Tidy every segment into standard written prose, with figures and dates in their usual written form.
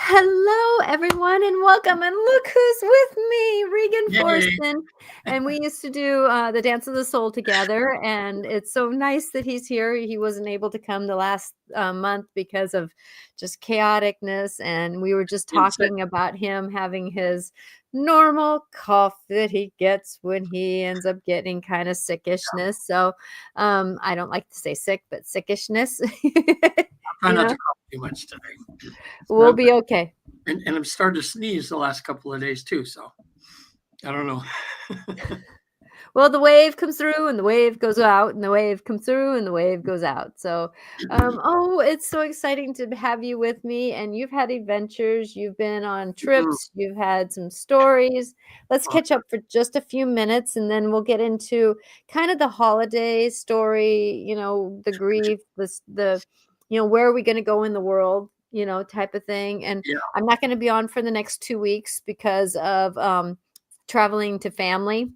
Hello, everyone, and welcome. And look who's with me, Regan Yay. Fortson. And we used to do the Dance of the Soul together. And it's so nice that he's here. He wasn't able to come the last month because of just chaoticness. And we were just talking about him having his normal cough that he gets when he ends up getting kind of sickishness. So I don't like to say sick, but sickishness. Try You not know, to cough too much today. we'll be okay. And I'm starting to sneeze the last couple of days too, so I don't know. Well, the wave comes through and the wave goes out and the wave comes through and the wave goes out. So, oh, it's so exciting to have you with me. And you've had adventures, you've been on trips, you've had some stories. Let's catch up for just a few minutes and then we'll get into kind of the holiday story, the grief, where are we going to go in the world, type of thing. And Yeah. I'm not going to be on for the next 2 weeks because of traveling to family.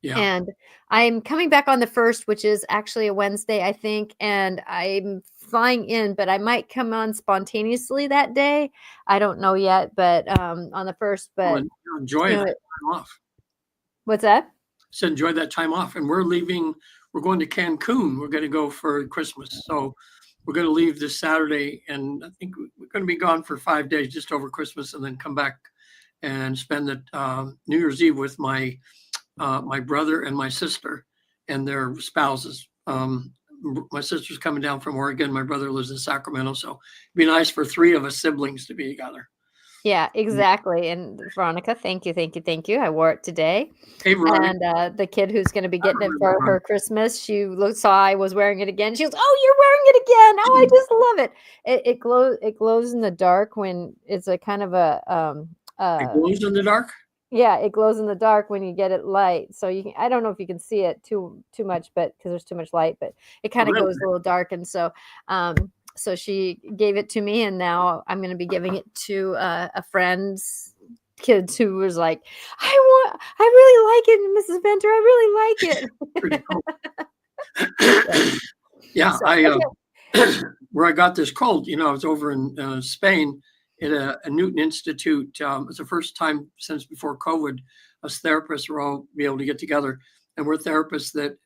Yeah. And I'm coming back on the 1st, which is actually a Wednesday, I think, and I'm flying in, but I might come on spontaneously that day. I don't know yet, but on the 1st, but enjoy you know, that time off. What's that? So enjoy that time off. And we're going to Cancun. We're going to go for Christmas. So we're going to leave this Saturday, and I think we're going to be gone for 5 days just over Christmas, and then come back and spend the New Year's Eve with my brother and my sister and their spouses. My sister's coming down from Oregon. My brother lives in Sacramento. So it'd be nice for 3 of us siblings to be together. Yeah, exactly. And Veronica, thank you. I wore it today. Hey, Veronica. And the kid who's going to be getting it for her Christmas, saw I was wearing it again. She goes, "Oh, you're wearing it again! Oh, I just love it. It glows in the dark when it's a kind of a It glows in the dark. Yeah, it glows in the dark when you get it light. So I don't know if you can see it too much, but because there's too much light, but it kind of goes a little dark. And so, so she gave it to me, and now I'm going to be giving it to a friend's kids who was like, I really like it, Mrs. Venter. I really like it. Pretty cool. Yeah, where I got this cold, I was over in Spain at a Newton Institute. It was the first time since before COVID, us therapists were all be able to get together, and we're therapists that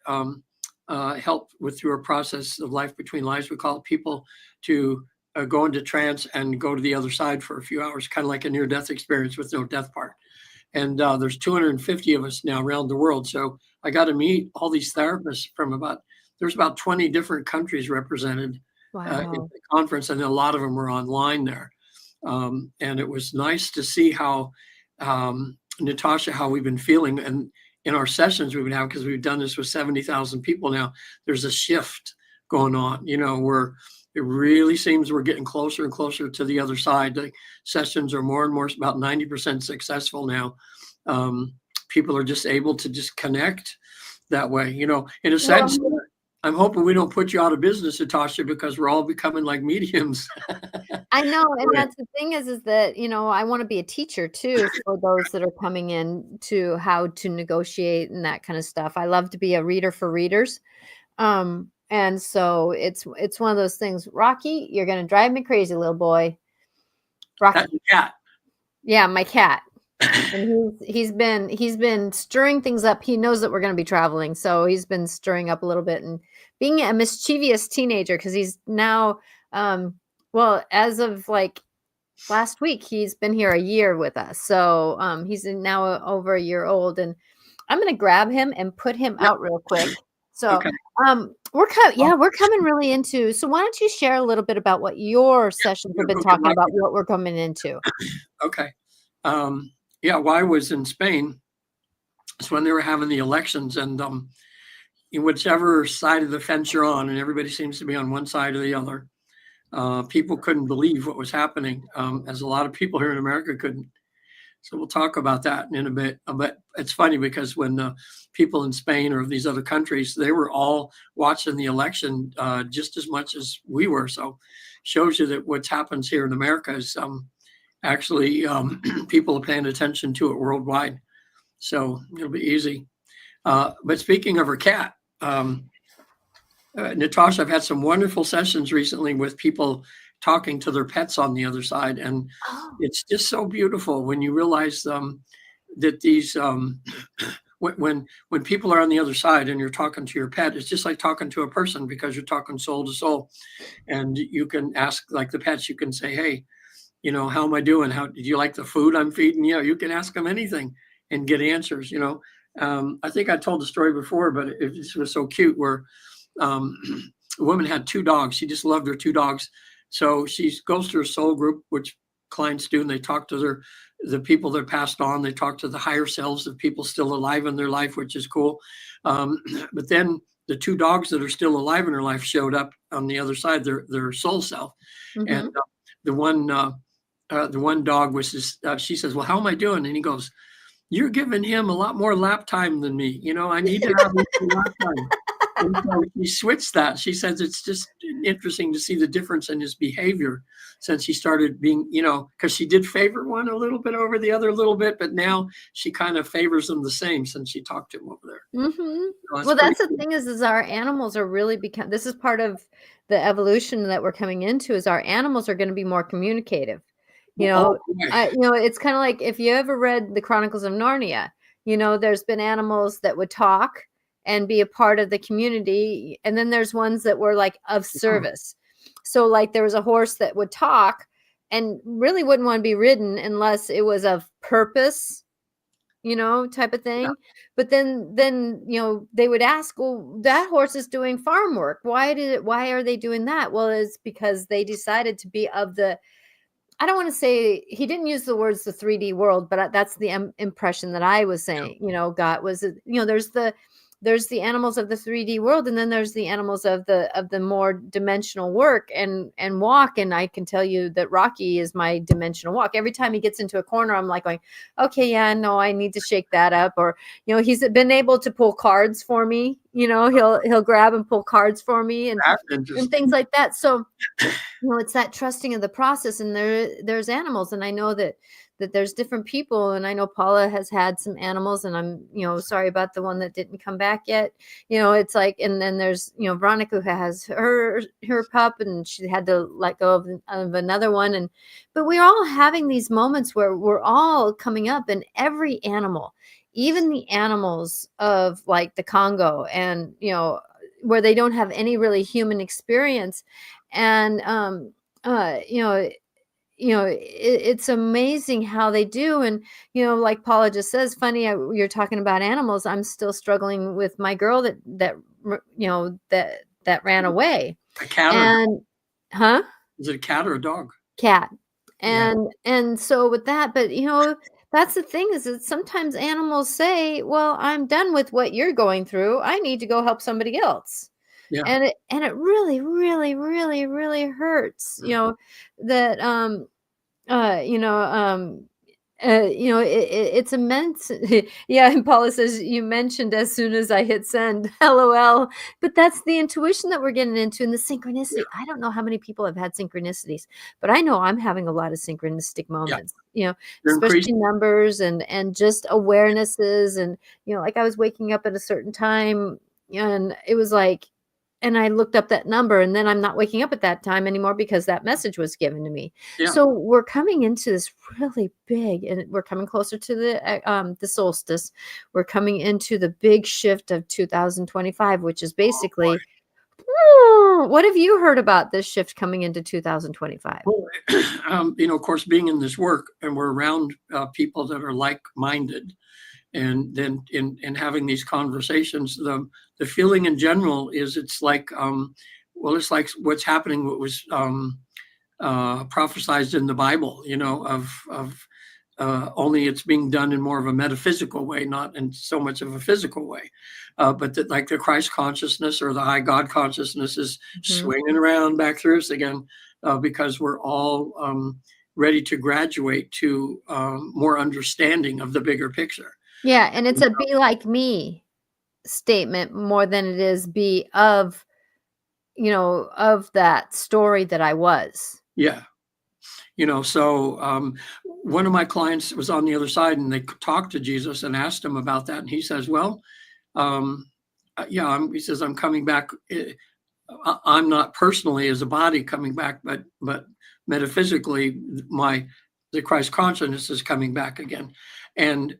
help through a process of life between lives. We call it people to go into trance and go to the other side for a few hours, kind of like a near-death experience with no death part. And there's 250 of us now around the world. So I got to meet all these therapists there's about 20 different countries represented in the conference, and a lot of them were online there. And it was nice to see how, Natasha, how we've been feeling. And in our sessions we've been having, because we've done this with 70,000 people now, there's a shift going on, where it really seems we're getting closer and closer to the other side. The sessions are more and more, about 90% successful now. People are just able to just connect that way, in a sense. I'm hoping we don't put you out of business, Natasha, because we're all becoming like mediums. I know. And that's the thing is that, I want to be a teacher too, for those that are coming in to how to negotiate and that kind of stuff. I love to be a reader for readers. And so it's one of those things. Rocky, you're going to drive me crazy, little boy. Rocky. That's a cat. Yeah, my cat. And he's been stirring things up. He knows that we're going to be traveling, so he's been stirring up a little bit and being a mischievous teenager, because he's now as of like last week, he's been here a year with us. So he's now over a year old, and I'm going to grab him and put him out real quick. So okay. We're coming really into. So why don't you share a little bit about what your sessions have been talking about, what we're coming into? Okay. While I was in Spain, it's when they were having the elections, and in whichever side of the fence you're on, and everybody seems to be on one side or the other, people couldn't believe what was happening, as a lot of people here in America couldn't. So we'll talk about that in a bit. But it's funny because when people in Spain or these other countries, they were all watching the election just as much as we were. So shows you that what happens here in America is actually people are paying attention to it worldwide. So it'll be easy. But speaking of her cat, Natasha, I've had some wonderful sessions recently with people talking to their pets on the other side. And Oh. it's just so beautiful when you realize that these when people are on the other side and you're talking to your pet, it's just like talking to a person because you're talking soul to soul. And you can ask, like the pets, you can say, hey, how am I doing? How do you like the food I'm feeding? You can ask them anything and get answers. I think I told the story before, but it just was so cute where um, a woman had 2 dogs. She just loved her 2 dogs. So she goes to her soul group, which clients do, and they talk to the people that passed on. They talk to the higher selves of people still alive in their life, which is cool. But then the 2 dogs that are still alive in her life showed up on the other side, their soul self. And Mm-hmm. the one dog was just, she says, well, how am I doing? And he goes, you're giving him a lot more lap time than me. I need to have lap time. And so she switched that. She says it's just interesting to see the difference in his behavior since he started being, because she did favor one a little bit over the other a little bit, but now she kind of favors them the same since she talked to him over there. Mm-hmm. So Well, that's the cool. thing is our animals are really this is part of the evolution that we're coming into is our animals are going to be more communicative. Oh, boy. It's kind of like if you ever read the Chronicles of Narnia, there's been animals that would talk and be a part of the community. And then there's ones that were like of service. So like there was a horse that would talk and really wouldn't want to be ridden unless it was of purpose, type of thing. Yeah. But then, they would ask, well, that horse is doing farm work. Why are they doing that? Well, it's because they decided to be of the, I don't want to say, he didn't use the words the 3D world, but that's the impression that I was saying, God was, there's the animals of the 3D world, and then there's the animals of the more dimensional work and walk. And I can tell you that Rocky is my dimensional walk. Every time he gets into a corner, I'm like going, okay, yeah, no, I need to shake that up. Or, he's been able to pull cards for me. He'll grab and pull cards for me and things like that. So, it's that trusting of the process, and there's animals. And I know that there's different people, and I know Paula has had some animals, and I'm, sorry about the one that didn't come back yet. It's like, and then there's, Veronica who has her pup, and she had to let go of another one. But we're all having these moments where we're all coming up, and every animal, even the animals of like the Congo and, where they don't have any really human experience. And, it's amazing how they do. And, like Paula just says, funny, you're talking about animals. I'm still struggling with my girl that ran away. A cat and, huh? Is it a cat or a dog? Cat. And so with that, but, that's the thing is that sometimes animals say, well, I'm done with what you're going through. I need to go help somebody else. Yeah. And it really, really, really, really hurts, that, it's immense. Yeah. And Paula says, you mentioned as soon as I hit send, LOL. But that's the intuition that we're getting into, and the synchronicity. I don't know how many people have had synchronicities, but I know I'm having a lot of synchronistic moments, especially numbers and just awarenesses. And, like I was waking up at a certain time, and it was like, and I looked up that number, and then I'm not waking up at that time anymore because that message was given to me. Yeah. So we're coming into this really big, and we're coming closer to the solstice. We're coming into the big shift of 2025, which is basically, what have you heard about this shift coming into 2025? Well, of course, being in this work, and we're around people that are like-minded, and then in having these conversations, the feeling in general is it's like, it's like what's happening, what was prophesied in the Bible, of only it's being done in more of a metaphysical way, not in so much of a physical way. But that like the Christ consciousness or the high God consciousness is swinging around back through us again, because we're all ready to graduate to more understanding of the bigger picture. Yeah, and it's a be like me statement more than it is be of, of that story that I was. Yeah. So one of my clients was on the other side, and they talked to Jesus and asked him about that. And he says, well, he says, I'm coming back I'm not personally as a body coming back, but metaphysically, the Christ consciousness is coming back again. And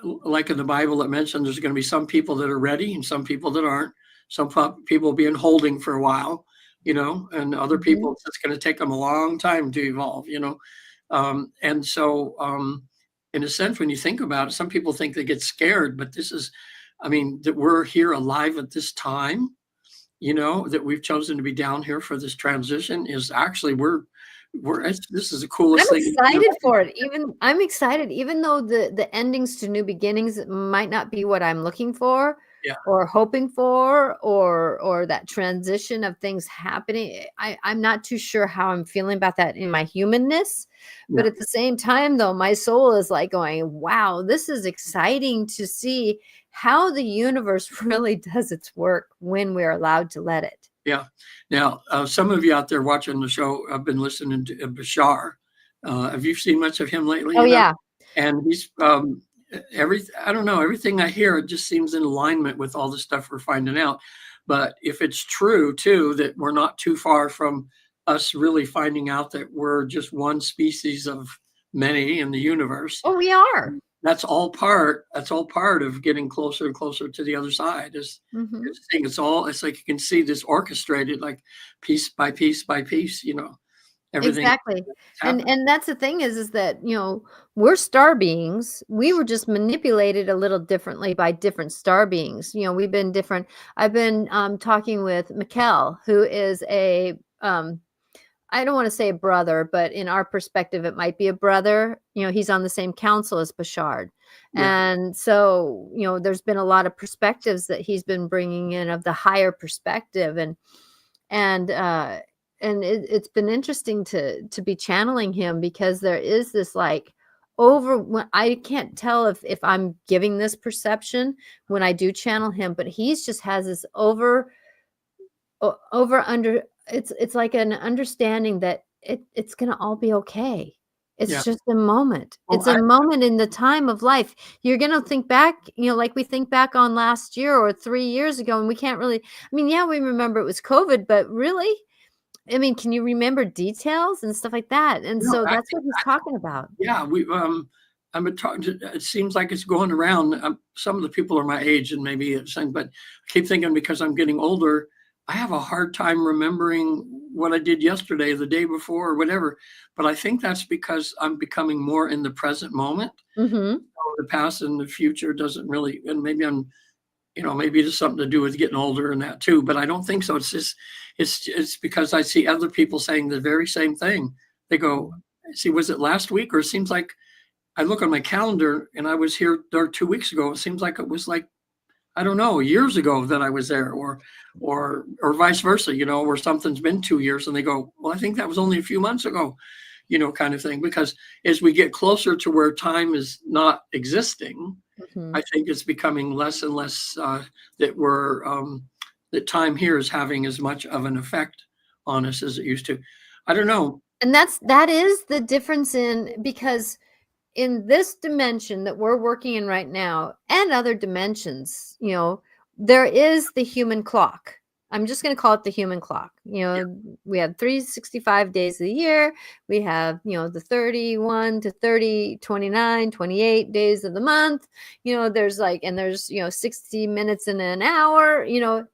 like in the Bible, it mentioned there's going to be some people that are ready and some people that aren't. Some people be in holding for a while, and other people, it's just going to take them a long time to evolve, and so, in a sense, when you think about it, some people think they get scared, but that we're here alive at this time, that we've chosen to be down here for this transition is actually this is the coolest I'm thing. excited for it. I'm excited, even though the endings to new beginnings might not be what I'm looking for. Yeah. Or hoping for, or that transition of things happening. I'm not too sure how I'm feeling about that in my humanness. Yeah. But at the same time, though, my soul is like going, wow, this is exciting to see how the universe really does its work when we're allowed to let it. Yeah. Now, some of you out there watching the show have been listening to Bashar. Have you seen much of him lately? Oh, yeah. And he's I don't know, everything I hear, it just seems in alignment with all the stuff we're finding out. But if it's true too, that we're not too far from us really finding out that we're just one species of many in the universe. Oh, we are. That's all part of getting closer and closer to the other side. It's like you can see this orchestrated, like piece by piece by piece, everything. Exactly. And that's the thing is that, we're star beings. We were just manipulated a little differently by different star beings. We've been different. I've been talking with Mikkel, who is I don't want to say a brother, but in our perspective, it might be a brother. He's on the same council as Bashard. Yeah. And so, there's been a lot of perspectives that he's been bringing in of the higher perspective. And it's been interesting to be channeling him, because there is this I can't tell if I'm giving this perception when I do channel him, but he's just has this it's like an understanding that it's going to all be okay. It's just a moment. It's a moment in the time of life. You're going to think back, like we think back on last year or 3 years ago, and we can't really, we remember it was COVID, but really, can you remember details and stuff like that? And so that's what he's talking about. Yeah, it seems like it's going around. Some of the people are my age and maybe it's saying, but I keep thinking, because I'm getting older, I have a hard time remembering what I did yesterday, the day before, or whatever. But I think that's because I'm becoming more in the present moment. Mm-hmm. So the past and the future doesn't really, and maybe maybe it's something to do with getting older and that too. But I don't think so. It's just, it's because I see other people saying the very same thing. They go, see, was it last week? Or it seems like I look on my calendar and I was here there 2 weeks ago. It seems like it was like, I don't know, years ago that I was there, or vice versa, where something's been 2 years and they go, well, I think that was only a few months ago, kind of thing. Because as we get closer to where time is not existing, I think it's becoming less and less that time here is having as much of an effect on us as it used to. I don't know. And that is the difference because in this dimension that we're working in right now, and other dimensions, there is the human clock. I'm just going to call it the human clock. We have 365 days of the year. We have, the 31 to 30, 29, 28 days of the month. There's 60 minutes in an hour.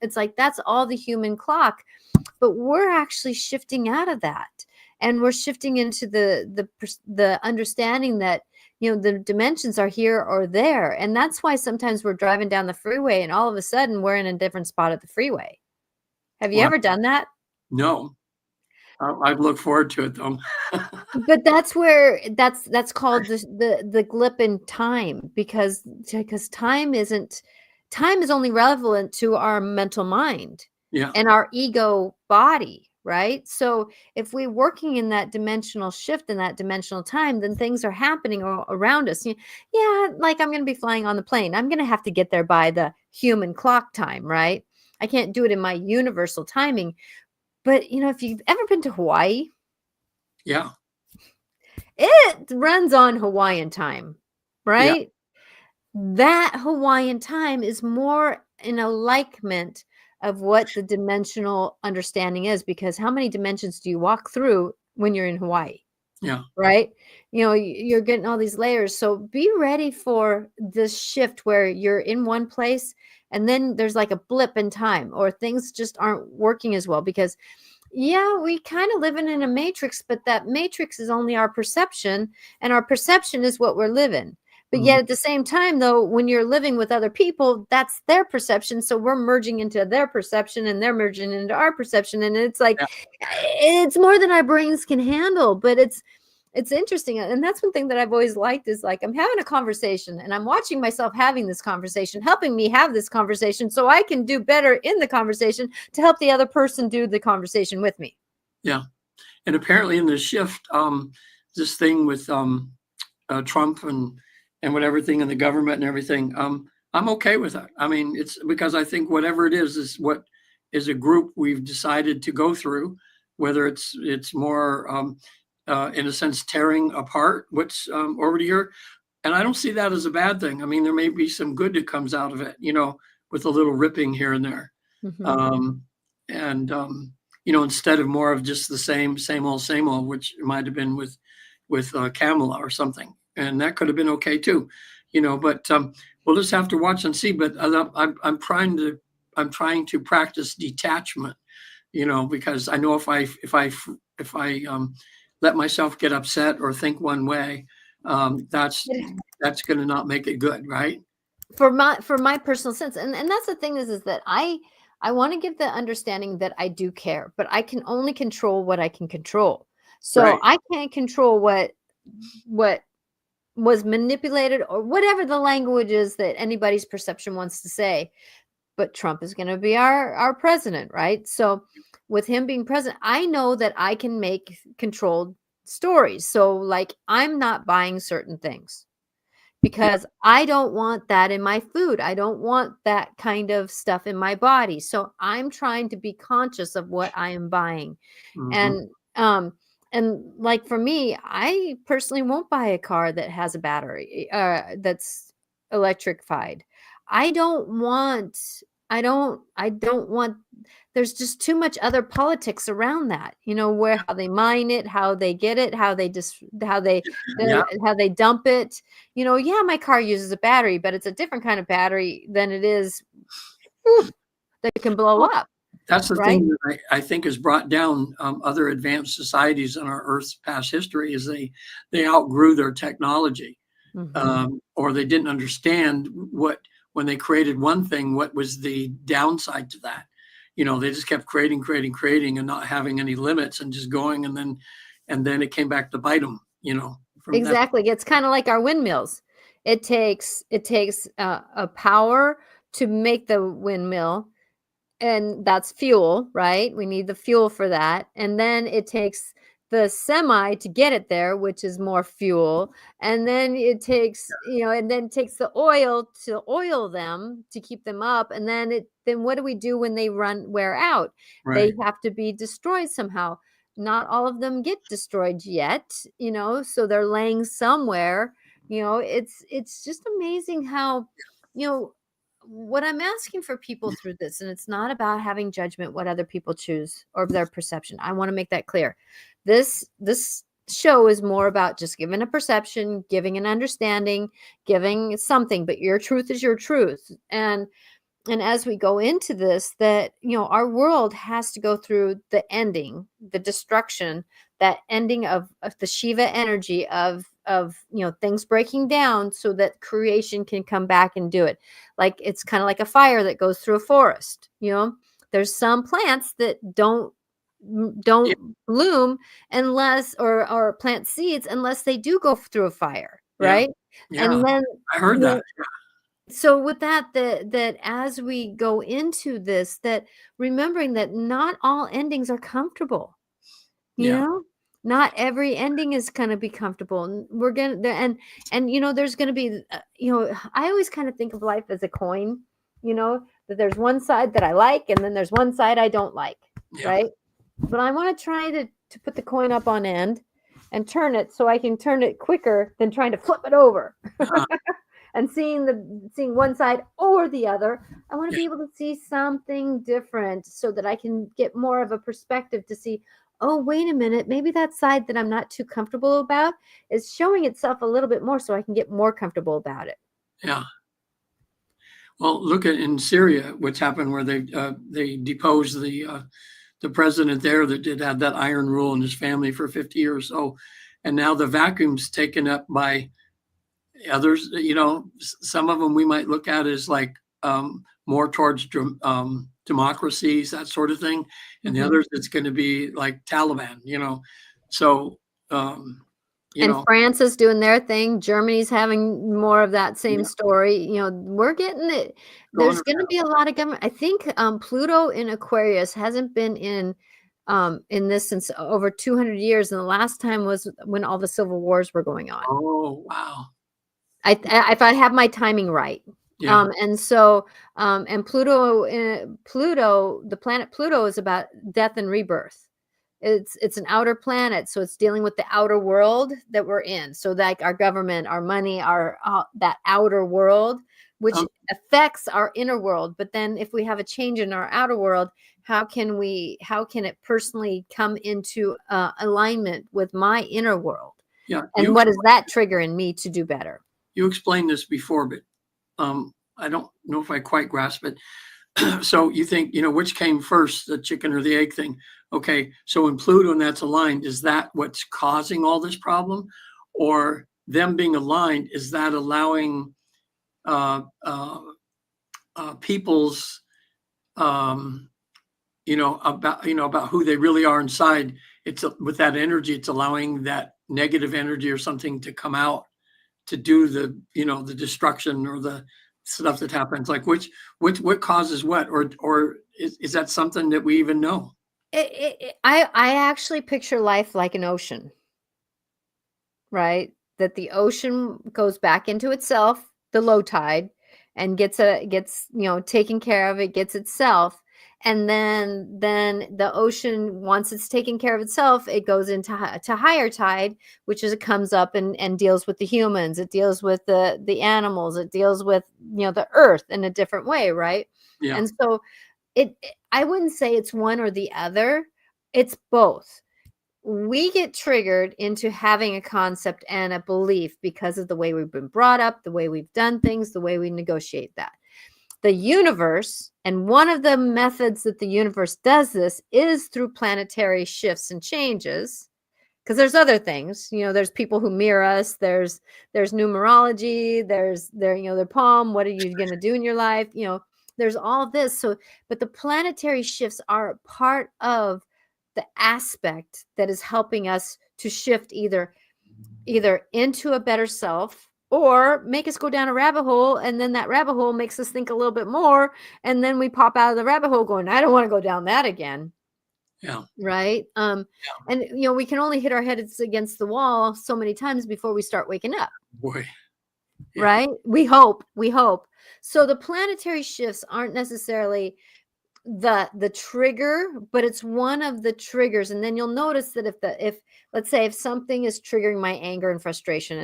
It's like, that's all the human clock. But we're actually shifting out of that. And we're shifting into the understanding that, the dimensions are here or there. And that's why sometimes we're driving down the freeway and all of a sudden we're in a different spot at the freeway. Have you ever done that? No. I'd look forward to it though. But that's where that's called the glip in time, because time is only relevant to our mental mind and our ego body. Right. So if we're working in that dimensional shift, in that dimensional time, then things are happening around us. Yeah. Like I'm going to be flying on the plane. I'm going to have to get there by the human clock time. Right. I can't do it in my universal timing. But, if you've ever been to Hawaii. Yeah. It runs on Hawaiian time. Right. Yeah. That Hawaiian time is more in alignment of what the dimensional understanding is, because how many dimensions do you walk through when you're in Hawaii? Yeah. Right? You're getting all these layers. So be ready for this shift where you're in one place and then there's like a blip in time, or things just aren't working as well, because yeah, we kind of living in a matrix, but that matrix is only our perception, and our perception is what we're living. But Mhm. yet at the same time, though, when you're living with other people, that's their perception. So we're merging into their perception and they're merging into our perception. And it's like, Yeah. it's more than our brains can handle, but it's interesting. And that's one thing that I've always liked, is like, I'm having a conversation and I'm watching myself having this conversation, helping me have this conversation so I can do better in the conversation to help the other person do the conversation with me. Yeah. And apparently in the shift, this thing with Trump and what everything, and the government and everything, I'm okay with that. I mean, it's because I think whatever it is what is a group we've decided to go through, whether it's more in a sense tearing apart what's already here. And I don't see that as a bad thing. I mean, there may be some good that comes out of it, with a little ripping here and there. Mm-hmm. And instead of more of just the same old, which might have been with Kamala or something, and that could have been okay too, But we'll just have to watch and see. But I'm trying to practice detachment, because I know if I let myself get upset or think one way, that's going to not make it good, right? For my personal sense, and that's the thing, is that I want to give the understanding that I do care, but I can only control what I can control. So Right. I can't control what was manipulated, or whatever the language is that anybody's perception wants to say. But Trump is going to be our president, right? So with him being president, I know that I can make controlled stories. So like, I'm not buying certain things Yeah. because I don't want that in my food. I don't want that kind of stuff in my body. So I'm trying to be conscious of what I am buying. Mm-hmm. And like, for me, I personally won't buy a car that has a battery, that's electrified. I don't want there's just too much other politics around that, where how they mine it, how they get it, how they just Yeah. how they dump it. Yeah, my car uses a battery, but it's a different kind of battery than it is, whew, that can blow up, That's the right? thing that I think has brought down other advanced societies in our Earth's past history, is they outgrew their technology, Hmm. or they didn't understand when they created one thing, what was the downside to that. They just kept creating, and not having any limits, and just going, and then it came back to bite them. From that. Exactly. It's kind of like our windmills. It takes a power to make the windmill, and that's fuel, right? We need the fuel for that. And then it takes the semi to get it there, which is more fuel. And then it takes the oil to oil them to keep them up. And then what do we do when they wear out? They Right. have to be destroyed somehow. Not all of them get destroyed yet, so they're laying somewhere. It's just amazing how, you know, what I'm asking for people through this, and it's not about having judgment what other people choose or their perception. I want to make that clear. This show is more about just giving a perception, giving an understanding, giving something, but your truth is your truth. And as we go into this, that our world has to go through the ending, the destruction, that ending of the Shiva energy of things breaking down so that creation can come back and do it. Like, it's kind of like a fire that goes through a forest. There's some plants that Yeah. don't bloom unless, or plant seeds unless they do go through a fire, Yeah. right? Yeah. And then, I heard that. so with that as we go into this, that remembering that not all endings are comfortable, you Yeah. know not every ending is going to be comfortable, and we're gonna and there's going to be, I always kind of think of life as a coin, that there's one side that I like, and then there's one side I don't like, Yeah. right? But I want to try to put the coin up on end and turn it so I can turn it quicker than trying to flip it over. Uh, and seeing one side or the other. I want to Yeah. be able to see something different so that I can get more of a perspective to see, oh, wait a minute, maybe that side that I'm not too comfortable about is showing itself a little bit more so I can get more comfortable about it. Yeah. Well, look at in Syria, what's happened where they deposed the president there that did have that iron rule in his family for 50 years. So, and now the vacuum's taken up by others. You know, some of them we might look at as like more towards democracies, that sort of thing, and the others it's going to be like Taliban. You know, so you And know, France is doing their thing. Germany's having more of that same yeah, story. We're getting it. going There's going to around. be a lot of government. I think Pluto in Aquarius hasn't been in this since over 200 years, and the last time was when all the civil wars were going on. Oh wow, If I have my timing right. yeah, And so and Pluto, the planet Pluto is about death and rebirth. It's an outer planet, so it's dealing with the outer world that we're in. So like our government, our money, our that outer world, which um, affects our inner world. But then if we have a change in our outer world, how can it personally come into alignment with my inner world? yeah. And what does that trigger in me to do better? You explained this before, but I don't know if I quite grasp it. So you think, which came first, the chicken or the egg thing? Okay, so in Pluto and that's aligned, is that what's causing all this problem? Or them being aligned, is that allowing uh, uh, people's, about who they really are inside? With that energy, it's allowing that negative energy or something to come out to do the destruction or the stuff that happens. Like what causes what, or is that something that we even know? I actually picture life like an ocean, right? That the ocean goes back into itself, the low tide, and gets taken care of. It gets itself, and then the ocean, once it's taken care of itself, it goes into to higher tide, which is it comes up and deals with the humans. It deals with the animals. It deals with the earth in a different way, right? Yeah, And so I wouldn't say it's one or the other. It's both. We get triggered into having a concept and a belief because of the way we've been brought up, the way we've done things, the way we negotiate that. The universe, and one of the methods that the universe does this is through planetary shifts and changes. Because there's other things, there's people who mirror us. There's numerology. There's their palm. What are you going to do in your life? There's all this. So, but the planetary shifts are part of the aspect that is helping us to shift either into a better self or make us go down a rabbit hole, and then that rabbit hole makes us think a little bit more, and then we pop out of the rabbit hole going, I don't want to go down that again. yeah, Right. And we can only hit our heads against the wall so many times before we start waking up. boy, yeah, Right. We hope. So the planetary shifts aren't necessarily the trigger, but it's one of the triggers. And then you'll notice that if let's say if something is triggering my anger and frustration,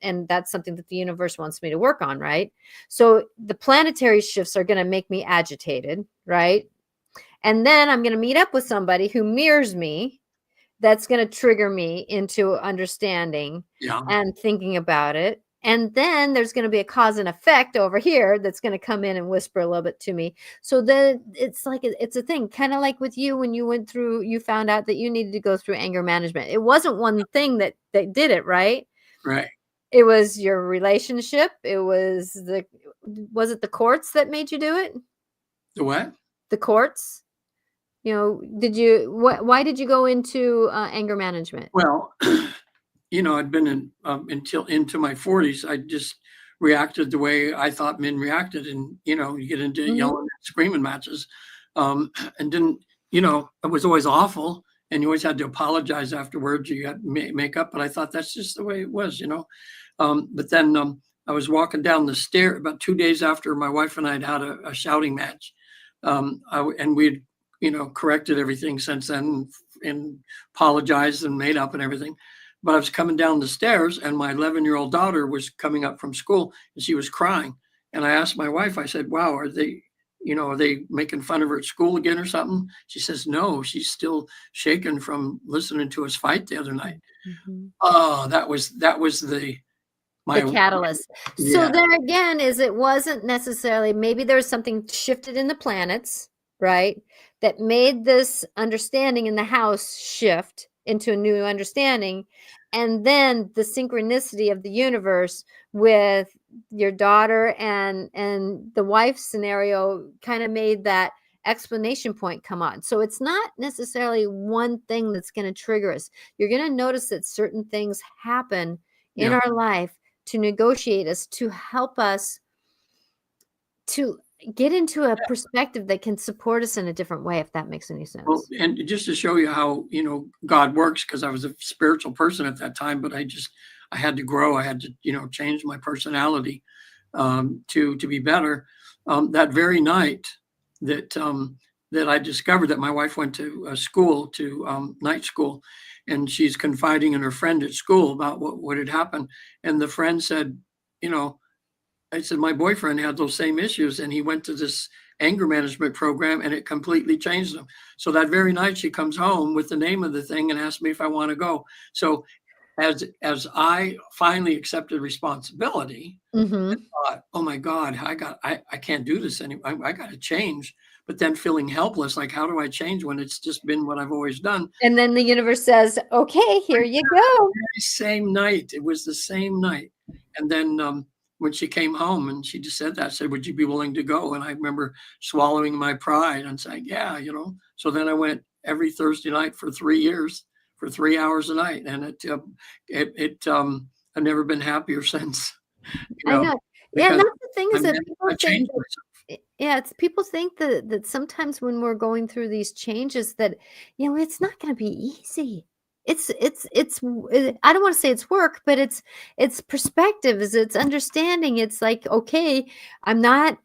and that's something that the universe wants me to work on, right? So the planetary shifts are going to make me agitated, right? And then I'm going to meet up with somebody who mirrors me, that's going to trigger me into understanding yeah, and thinking about it. And then there's going to be a cause and effect over here that's going to come in and whisper a little bit to me. So then it's like it's a thing, kind of like with you when you found out that you needed to go through anger management. It wasn't one thing that did it, right? right. It was your relationship. Was it the courts that made you do it? The what? The courts? Why did you go into anger management? Well, I'd been until into my 40s. I just reacted the way I thought men reacted, and you get into yelling and screaming matches, and didn't. It was always awful, and you always had to apologize afterwards. You had to make up, but I thought that's just the way it was. But then I was walking down the stair about 2 days after my wife and I had a shouting match, and we'd corrected everything since then and apologized and made up and everything. but I was coming down the stairs and my 11-year-old daughter was coming up from school and she was crying. And I asked my wife, I said, wow, are they making fun of her at school again or something? She says, no, she's still shaken from listening to us fight the other night. Mm-hmm. Oh, that was The catalyst. So yeah, there again it wasn't necessarily, maybe there was something shifted in the planets, right? That made this understanding in the house shift into a new understanding. And then the synchronicity of the universe with your daughter and the wife scenario kind of made that explanation point come on. So it's not necessarily one thing that's going to trigger us. You're going to notice that certain things happen in yeah. our life to negotiate us, to help us to get into a perspective that can support us in a different way, if that makes any Well, sense. and just to show you how, God works, because I was a spiritual person at that time, but I had to grow. I had to, change my personality to be better. That very night that that I discovered that my wife went to school, to night school, and she's confiding in her friend at school about what had happened. And the friend said, you know, I said, my boyfriend had those same issues and he went to this anger management program and it completely changed him. So that very night she comes home with the name of the thing and asks me if I want to go. So as I finally accepted responsibility, I Mm-hmm. thought, oh my God, I can't do this anymore. I got to change. But then feeling helpless, like, how do I change when it's just been what I've always done? And then the universe says, okay, here you go. Very same night. It was the same night. And then when she came home and she just said that, I said, would you be willing to go? And I remember swallowing my pride and saying, yeah. So then I went every Thursday night for 3 years, for 3 hours a night. And I've never been happier since, I know. Yeah, and because that's the thing is that people I think changed that myself. yeah, it's people think that sometimes when we're going through these changes that, it's not going to be easy. I don't want to say it's work, but it's perspectives, it's understanding. It's like, okay, I'm not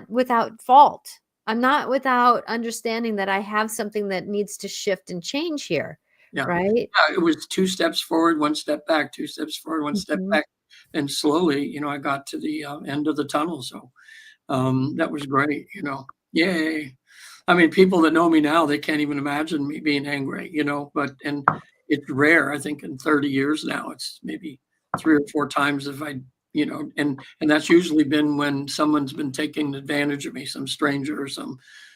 without fault. I'm not without understanding that I have something that needs to shift and change here, Yeah. right? Yeah, it was 2 steps forward, 1 step back, 2 steps forward, 1 step Mhm. back. And slowly, I got to the end of the tunnel. So that was great. Yay. I mean, people that know me now, they can't even imagine me being angry, and it's rare. I think in 30 years now, it's maybe 3 or 4 times if and that's usually been when someone's been taking advantage of me, some stranger or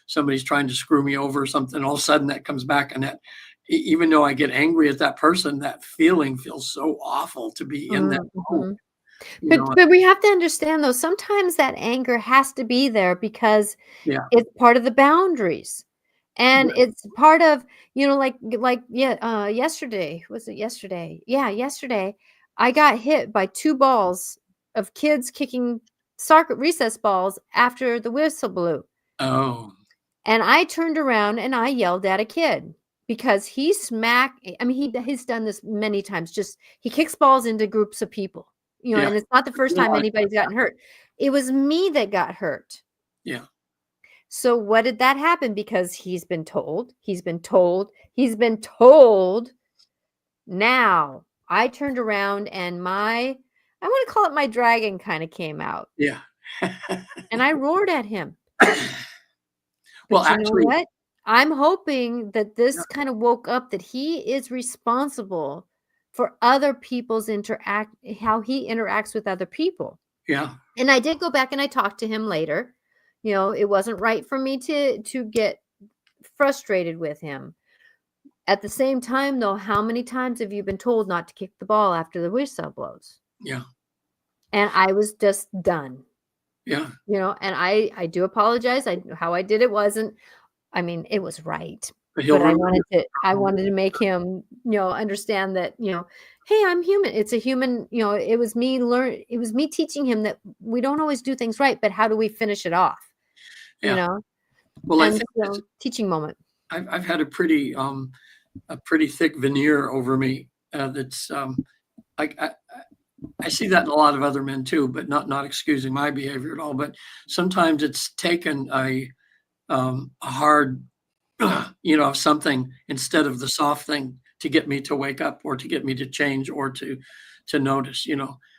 somebody's trying to screw me over or something. All of a sudden that comes back, and that even though I get angry at that person, that feeling feels so awful to be in that mode, Mhm. you But know. but we have to understand though, sometimes that anger has to be there because Yeah. it's part of the boundaries. And Yeah. it's part of, yeah, yesterday, was it yesterday? Yeah, yesterday, I got hit by 2 balls of kids kicking soccer recess balls after the whistle blew. Oh, And I turned around and I yelled at a kid because he smacked. I mean, he's done this many times, just he kicks balls into groups of people, yeah. and it's not the first No, time anybody's gotten hurt. It was me that got hurt. yeah. So what did that happen? Because he's been told. Now I turned around and I want to call it my dragon kind of came out Yeah. and I roared at him. Well, But you know actually, what? I'm hoping that yeah, this kind of woke up that he is responsible for other people's how he interacts with other people. yeah, And I did go back and I talked to him later. It wasn't right for me to get frustrated with him. At the same time, though, how many times have you been told not to kick the ball after the whistle blows? yeah, And I was just done. yeah. And I do apologize. How I did it wasn't, I mean, it was right, But he'll but I remember. wanted to I wanted to make him, understand that, hey, I'm human. It's a human, it was me teaching him that we don't always do things right, but how do we finish it off, you Yeah. know? Well, I And think so teaching moment. I've had a pretty thick veneer over me. That's like I see that in a lot of other men too, but not excusing my behavior at all. But sometimes it's taken a hard, something instead of the soft thing to get me to wake up or to get me to change or to notice,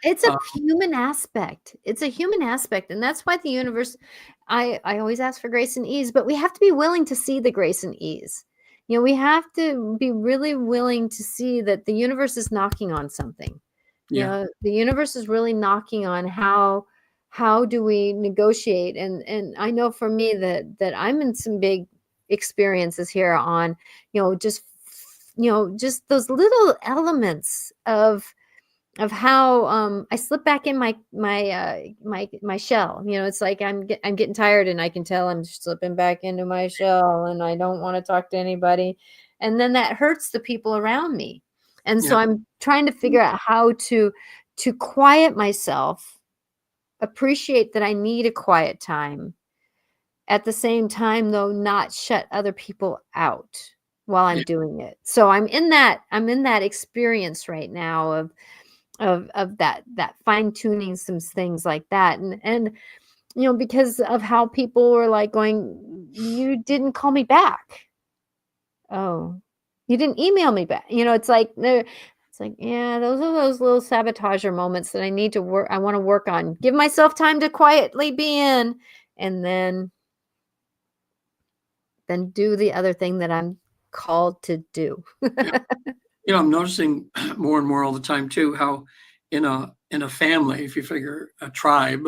It's a human aspect. It's a human aspect, and that's why the universe I always ask for grace and ease, but we have to be willing to see the grace and ease. We have to be really willing to see that the universe is knocking on something. Yeah. The universe is really knocking on how do we negotiate? And I know for me that I'm in some big experiences here on, just those little elements of how I slip back in my shell. It's like I'm getting tired, and I can tell I'm slipping back into my shell, and I don't want to talk to anybody, and then that hurts the people around me. And Yeah. so I'm trying to figure out how to quiet myself, appreciate that I need a quiet time. At the same time, though, not shut other people out while I'm Yeah. doing it. So I'm in that experience right now of that fine tuning some things like that. And because of how people were like going, you didn't call me back. Oh, you didn't email me back. It's like, yeah, those are those little sabotager moments that I need to work. I want to work on. Give myself time to quietly be in, and then do the other thing that I'm called to do. Yeah. I'm noticing more and more all the time too, how in a family, if you figure a tribe,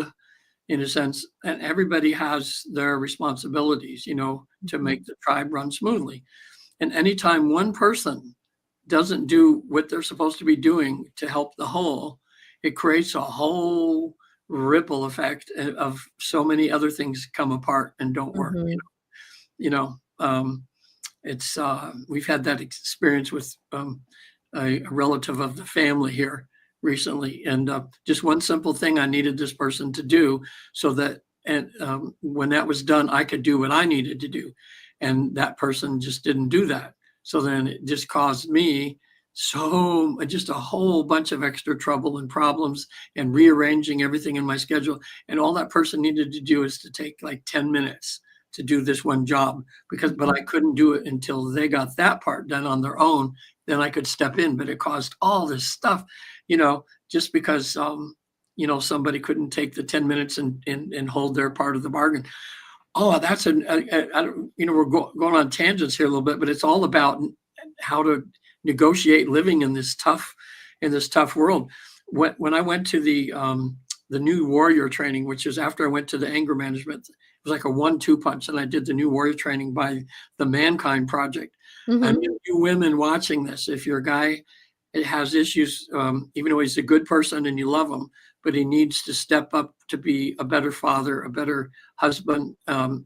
in a sense, and everybody has their responsibilities, to make the tribe run smoothly. And anytime one person doesn't do what they're supposed to be doing to help the whole, it creates a whole ripple effect of so many other things come apart and don't work. Mhm. You know, it's we've had that experience with a relative of the family here recently, and just one simple thing I needed this person to do, so that and when that was done, I could do what I needed to do, and that person just didn't do that. So then it just caused me just a whole bunch of extra trouble and problems and rearranging everything in my schedule. And all that person needed to do is to take like 10 minutes to do this one job, but I couldn't do it until they got that part done on their own. Then I could step in, but it caused all this stuff, just because somebody couldn't take the 10 minutes and hold their part of the bargain. Oh, that's I don't, we're going on tangents here a little bit, but it's all about how to negotiate living in this tough world. When I went to the new warrior training, which is after I went to the anger management, it was like a 1-2 punch, and I did the new warrior training by the Mankind Project. I mean, you women watching this, if you're a guy that has issues, even though he's a good person and you love him, but he needs to step up to be a better father, a better husband, and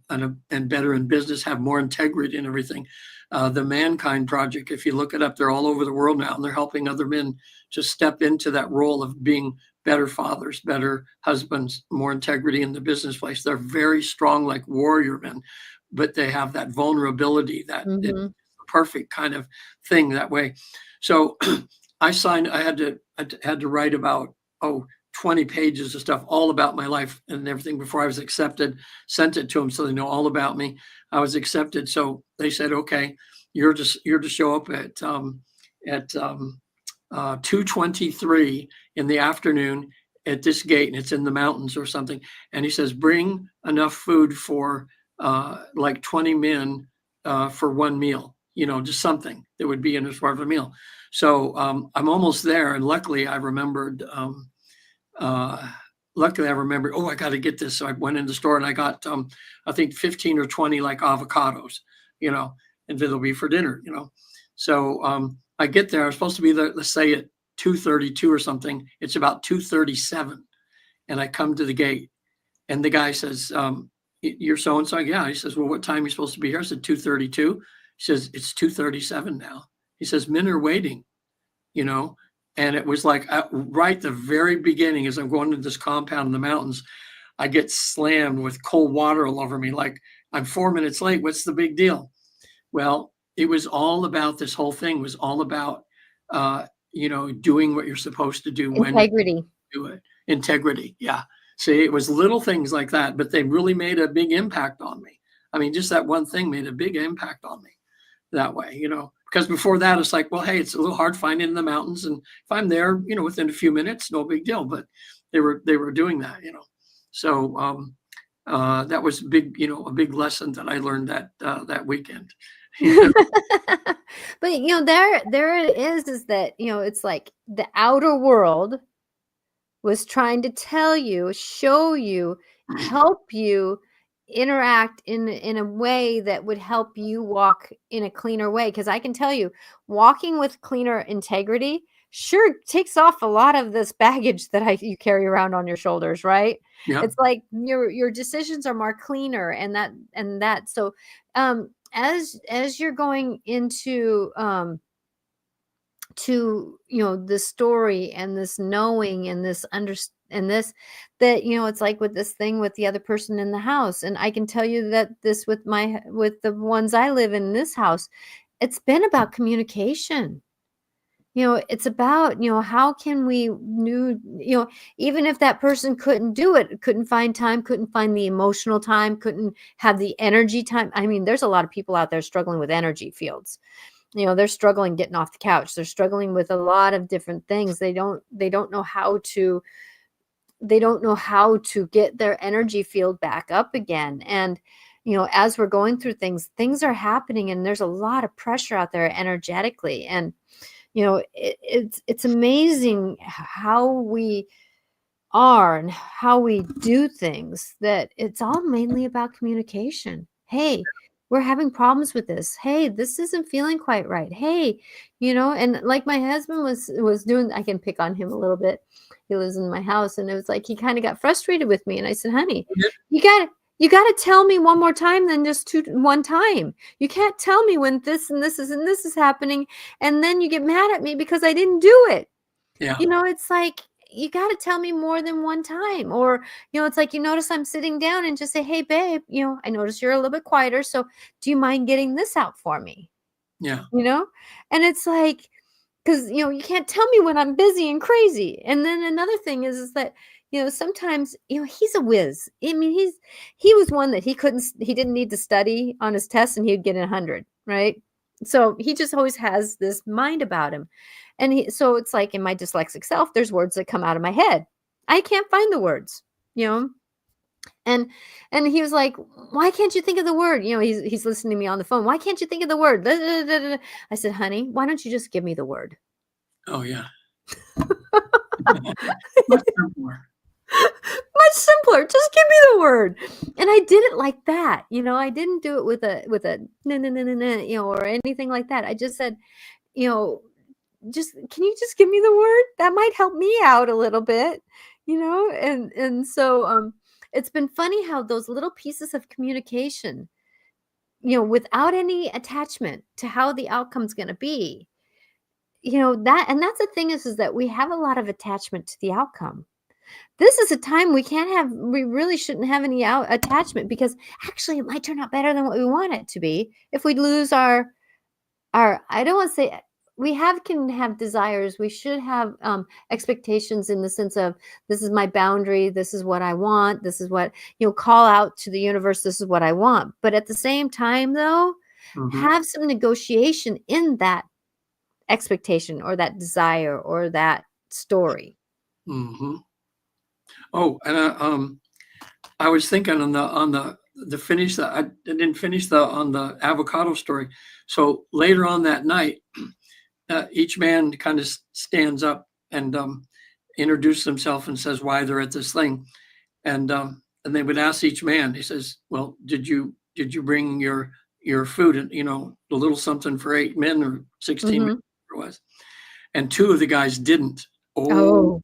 better in business, have more integrity and everything. The Mankind Project, if you look it up, they're all over the world now, and they're helping other men to step into that role of being better fathers, better husbands, more integrity in the business place. They're very strong, like warrior men, but they have that vulnerability, that it's the perfect kind of thing that way. So I had to write about 20 pages of stuff all about my life and everything before I was accepted, sent it to them so they know all about me. I was accepted. So they said, okay, you're to show up at 2:23 in the afternoon at this gate, and it's in the mountains or something. And he says, bring enough food for like 20 men for one meal, just something that would be in as part of a meal. So I'm almost there. And luckily I remembered, I got to get this. So I went in the store and I got, I think 15 or 20 like avocados, and they'll be for dinner, So I get there. I was supposed to be there, let's say at 2:32 or something. It's about 2:37. And I come to the gate and the guy says, you're so-and-so? Yeah. He says, well, what time are you supposed to be here? I said, 2:32. He says, it's 2:37 now. He says, men are waiting, and it was like right the very beginning, as I'm going to this compound in the mountains, I get slammed with cold water all over me. Like, I'm 4 minutes late. What's the big deal? Well, it was all about, this whole thing was all about, doing what you're supposed to do when you do it. Integrity. Yeah. See, it was little things like that, but they really made a big impact on me. I mean, just that one thing made a big impact on me that way, because before that, it's like, well, hey, it's a little hard finding in the mountains, and if I'm there, within a few minutes, no big deal. But they were doing that. So that was a big lesson that I learned that weekend. But there it is that it's like the outer world was trying to tell you, show you, help you interact in a way that would help you walk in a cleaner way. Because I can tell you, walking with cleaner integrity sure takes off a lot of this baggage that you carry around on your shoulders, right? Yeah. It's like your decisions are more cleaner, and that. So as you're going into to the story and this knowing and this and this, that it's like with this thing with the other person in the house, and I can tell you that this with the ones I live in this house, it's been about communication. It's about how can we even if that person couldn't do it, couldn't find time, couldn't find the emotional time, couldn't have the energy time. I mean, there's a lot of people out there struggling with energy fields. They're struggling getting off the couch. They're struggling with a lot of different things. They don't know how to get their energy field back up again. And as we're going through things are happening, and there's a lot of pressure out there energetically. And it's amazing how we are and how we do things, that it's all mainly about communication. Hey, we're having problems with this. Hey, this isn't feeling quite right. Hey, and like my husband was doing, I can pick on him a little bit. He lives in my house, and it was like he kind of got frustrated with me, and I said, honey, you got to tell me one more time than just one time. You can't tell me when this and this is happening, and then you get mad at me because I didn't do it. Yeah. It's like, you got to tell me more than one time. Or, it's like, you notice I'm sitting down, and just say, hey, babe, I notice you're a little bit quieter. So do you mind getting this out for me? Yeah. And it's like, because, you can't tell me when I'm busy and crazy. And then another thing is that, sometimes, he's a whiz. I mean, he was one that he didn't need to study on his test, and he'd get 100, right? So he just always has this mind about him. And so it's like, in my dyslexic self, there's words that come out of my head. I can't find the words, and he was like, why can't you think of the word? He's listening to me on the phone. Why can't you think of the word? I said, honey, why don't you just give me the word? Oh, yeah. Much simpler. Just give me the word. And I did it like that. I didn't do it with a no, or anything like that. I just said, just, can you just give me the word? That might help me out a little bit, and so it's been funny how those little pieces of communication, without any attachment to how the outcome's going to be, that's the thing is that we have a lot of attachment to the outcome. This is a time we really shouldn't have any attachment, because actually it might turn out better than what we want it to be. If we lose our, I don't want to say, can have desires. We should have expectations, in the sense of, this is my boundary. This is what I want. This is what, call out to the universe. This is what I want. But at the same time, though, have some negotiation in that expectation, or that desire, or that story. Mm-hmm. Oh, and I was thinking on the finish that I didn't finish on the avocado story. So later on that night, each man kind of stands up and introduces himself and says why they're at this thing, and they would ask each man. He says, "Well, did you bring your food, and the little something for 8 men or 16 men, it was?" And 2 of the guys didn't. Oh.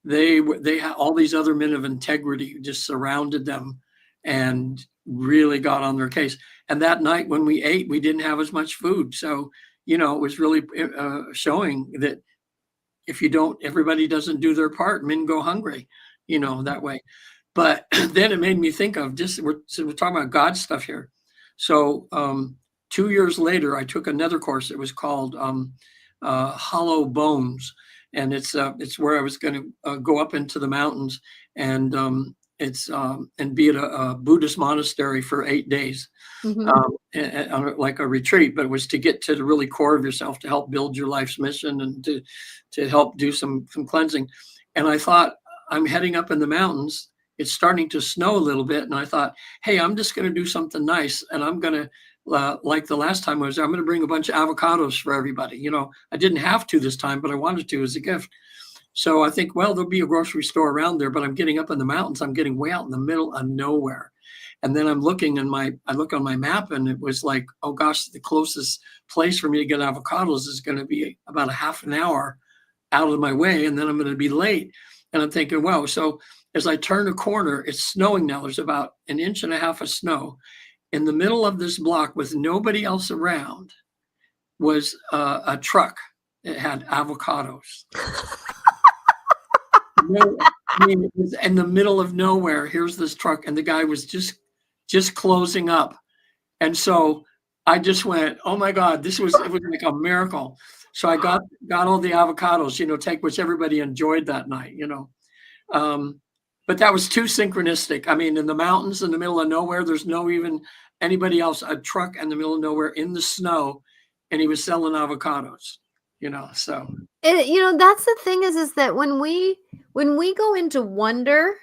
They had all these other men of integrity who just surrounded them and really got on their case. And that night when we ate, we didn't have as much food. So, it was really showing that if everybody doesn't do their part, men go hungry, that way. But then it made me think of we're talking about God stuff here. So 2 years later, I took another course. It was called Hollow Bones. And it's where I was going to go up into the mountains and and be at a Buddhist monastery for 8 days, like a retreat, but it was to get to the really core of yourself, to help build your life's mission and to help do some cleansing. And I thought, I'm heading up in the mountains. It's starting to snow a little bit. And I thought, hey, I'm just going to do something nice. And I'm going to, like the last time I was there, I'm going to bring a bunch of avocados for everybody. I didn't have to this time, but I wanted to as a gift. So I think, well, there'll be a grocery store around there, but I'm getting up in the mountains. I'm getting way out in the middle of nowhere. And then I'm looking I look on my map, and it was like, oh gosh, the closest place for me to get avocados is going to be about a half an hour out of my way. And then I'm going to be late. And I'm thinking, wow. So as I turn a corner, it's snowing now. There's about 1.5 inches of snow. In the middle of this block with nobody else around was a truck. It had avocados. It was in the middle of nowhere. Here's this truck, and the guy was just closing up. And so I just went, oh my God, it was like a miracle. So I got all the avocados, take which everybody enjoyed that night, but that was too synchronistic. I mean, in the mountains, in the middle of nowhere, there's no even anybody else, a truck in the middle of nowhere in the snow, and he was selling avocados, so. That's the thing is that when we go into wonder,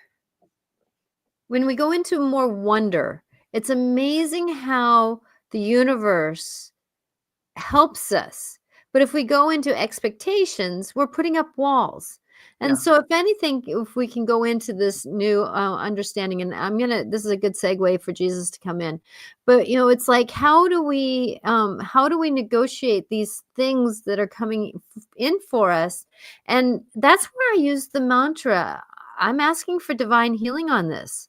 when we go into more wonder, it's amazing how the universe helps us. But if we go into expectations, we're putting up walls. And so if anything, if we can go into this new understanding, and this is a good segue for Jesus to come in, but it's like, how do we negotiate these things that are coming in for us? And that's where I use the mantra. I'm asking for divine healing on this,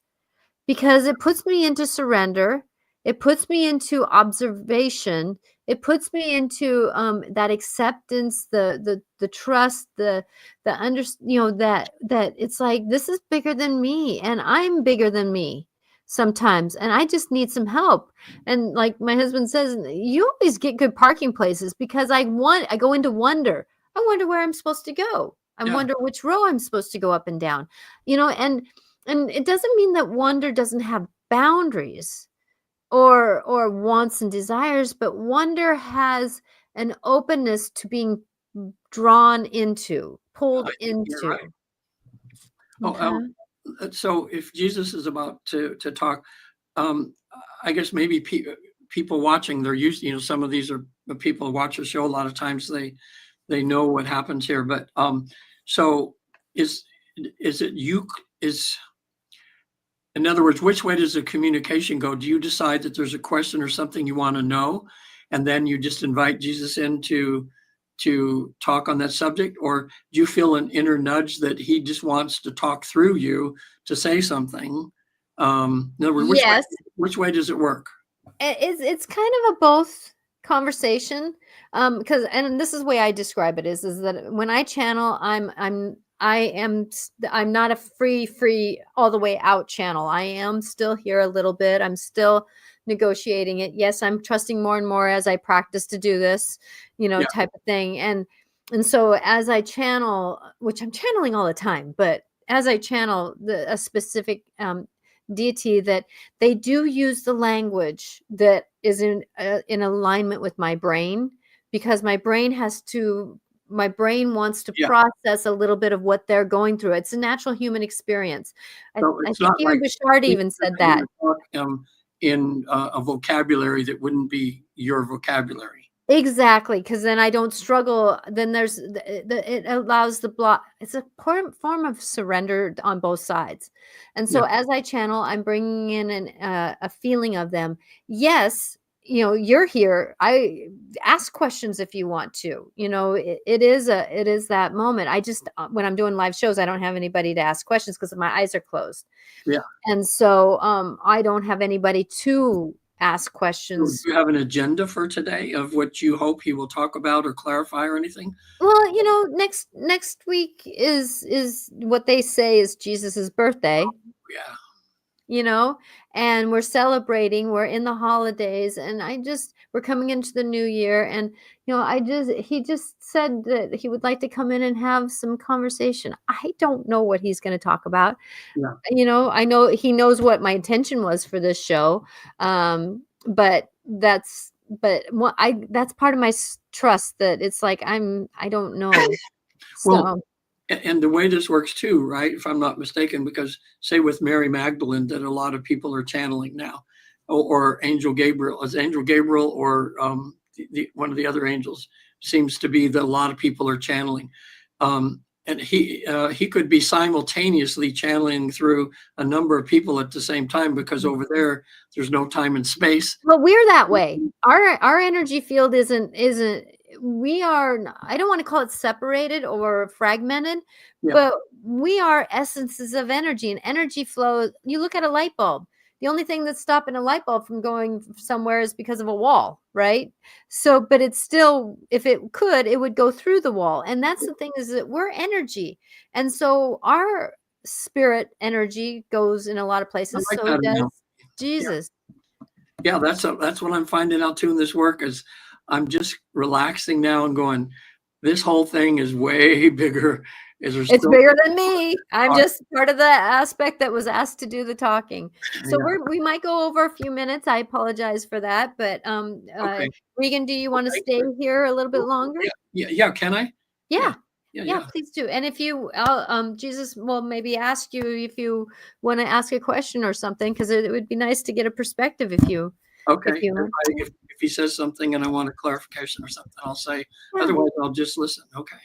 because it puts me into surrender. It puts me into observation. It puts me into that acceptance, the trust, the that it's like, this is bigger than me, and I'm bigger than me sometimes, and I just need some help. And like my husband says, you always get good parking places, because I go into wonder. I wonder where I'm supposed to go. I wonder which row I'm supposed to go up and down. And it doesn't mean that wonder doesn't have boundaries or wants and desires, but wonder has an openness to being drawn into, pulled into. Right. Okay. So if Jesus is about to talk, I guess maybe people watching, they're used, some of these are the people who watch the show. A lot of times they know what happens here, but so is in other words, which way does the communication go? Do you decide that there's a question or something you want to know, and then you just invite Jesus in to talk on that subject? Or do you feel an inner nudge that he just wants to talk through you to say something? In other words, which way does it work? It's kind of a both conversation, because, and this is the way I describe it, is that when I channel, I'm not a free all the way out channel. I am still here a little bit. I'm still negotiating it. Yes, I'm trusting more and more as I practice to do this, type of thing. And so as I channel, which I'm channeling all the time, but as I channel a specific deity, that they do use the language that is in alignment with my brain, because my brain wants to process a little bit of what they're going through. It's a natural human experience. So I think even Bouchard even said that. In a vocabulary that wouldn't be your vocabulary. Exactly, because then I don't struggle. Then there's it allows the block. It's a form of surrender on both sides. And so as I channel, I'm bringing in a feeling of them. Yes, you're here. I ask questions if you want to. It is that moment. I just, when I'm doing live shows, I don't have anybody to ask questions because my eyes are closed. Yeah. And so I don't have anybody to ask questions. Do you have an agenda for today of what you hope he will talk about or clarify or anything? Well, next week is what they say is Jesus's birthday. Yeah. you know, and we're celebrating, we're in the holidays, and we're coming into the new year. And, he just said that he would like to come in and have some conversation. I don't know what he's going to talk about. Yeah. I know he knows what my intention was for this show. But that's part of my trust, that it's like, I don't know. Well, So, and the way this works too, right? If I'm not mistaken, because say with Mary Magdalene, that a lot of people are channeling now, or Angel Gabriel, as Angel Gabriel, or one of the other angels seems to be that a lot of people are channeling. And he could be simultaneously channeling through a number of people at the same time, because over there's no time and space. well, we're that way. Our energy field isn't we are I don't want to call it separated or fragmented, Yeah. but we are essences of energy, and energy flow. You look at a light bulb. The only thing that's stopping a light bulb from going somewhere is because of a wall, right? So, but it's still, if it could, it would go through the wall. And that's the thing, is that we're energy. And so our spirit energy goes in a lot of I places. like So that does analogy. Jesus. Yeah, that's what I'm finding out too in this work, is I'm just relaxing now and going, this whole thing is way bigger. Is there It's still bigger than me. I'm talk? just part of the aspect that was asked to do the talking. So Yeah. we might go over a few minutes. I apologize for that, but Okay. Regan, do you Well, want to thanks stay for, here a little bit well, longer? yeah. Can I? Yeah. Yeah. Yeah. Yeah, Yeah. please do. And if Jesus will maybe ask you if you want to ask a question or something, because it would be nice to get a perspective if Okay. you If he says something and I want a clarification or something, I'll say. yeah. Otherwise, I'll just listen. Okay.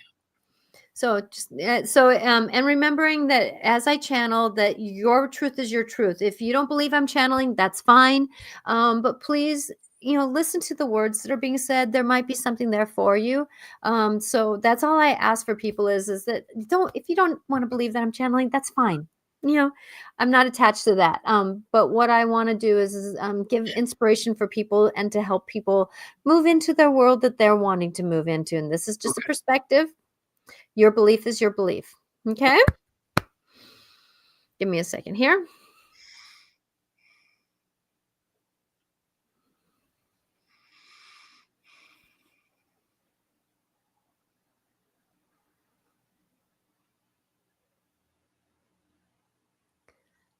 And remembering that as I channel, that your truth is your truth. If you don't believe I'm channeling, that's fine. But please, listen to the words that are being said. There might be something there for you. So that's all I ask for people is that if you don't want to believe that I'm channeling, that's fine. I'm not attached to that. But what I want to do is give inspiration for people and to help people move into their world that they're wanting to move into. And this is just a Okay. perspective. Your belief is your belief. Okay? Give me a second here.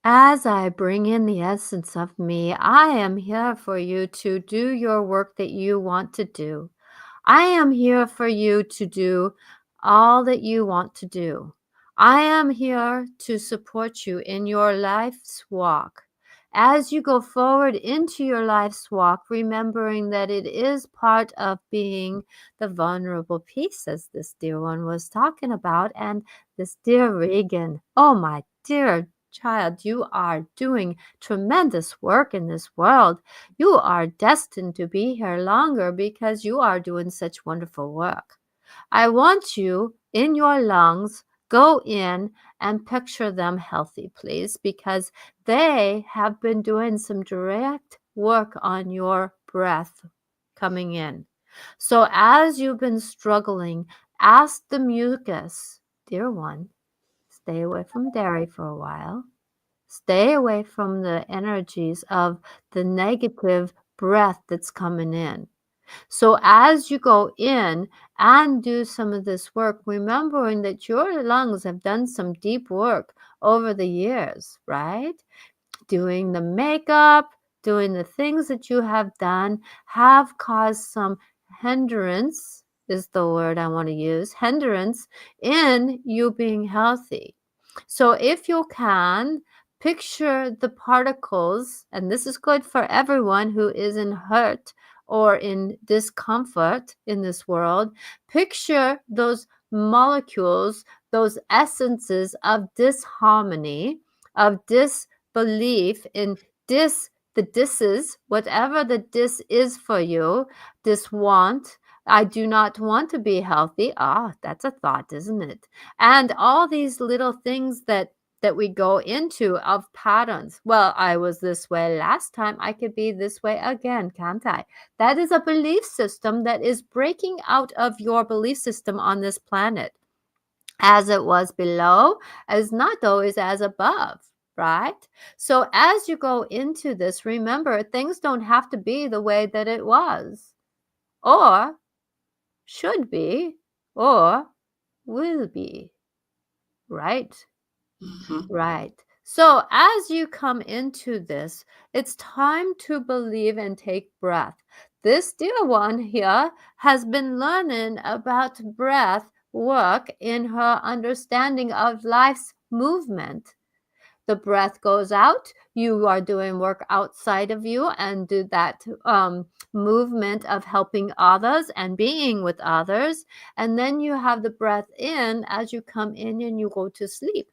As I bring in the essence of me, I am here for you to do your work that you want to do. I am here for you to do all that you want to do. I am here to support you in your life's walk. As you go forward into your life's walk, remembering that it is part of being the vulnerable piece, as this dear one was talking about, and this dear Regan. Oh, my dear child, you are doing tremendous work in this world. You are destined to be here longer because you are doing such wonderful work. I want you in your lungs, go in and picture them healthy, please, because they have been doing some direct work on your breath coming in. So as you've been struggling, ask the mucus, dear one, stay away from dairy for a while. Stay away from the energies of the negative breath that's coming in. So as you go in and do some of this work, remembering that your lungs have done some deep work over the years, right? Doing the makeup, doing the things that you have done have caused some hindrance, is the word I want to use, hindrance in you being healthy. So if you can, picture the particles, and this is good for everyone who is in hurt or in discomfort in this world. Picture those molecules, those essences of disharmony, of disbelief in the disses, whatever the dis is for you, this want. I do not want to be healthy. Ah, that's a thought, isn't it? And all these little things that we go into of patterns. Well, I was this way last time. I could be this way again, can't I? That is a belief system that is breaking out of your belief system on this planet. As it was below is not always as above. right? So as you go into this, remember, things don't have to be the way that it was, or should be, or will be, right? Mhm. Right. So as you come into this, it's time to believe and take breath. This dear one here has been learning about breath work in her understanding of life's movement. The breath goes out, you are doing work outside of you and do that movement of helping others and being with others. And then you have the breath in as you come in and you go to sleep.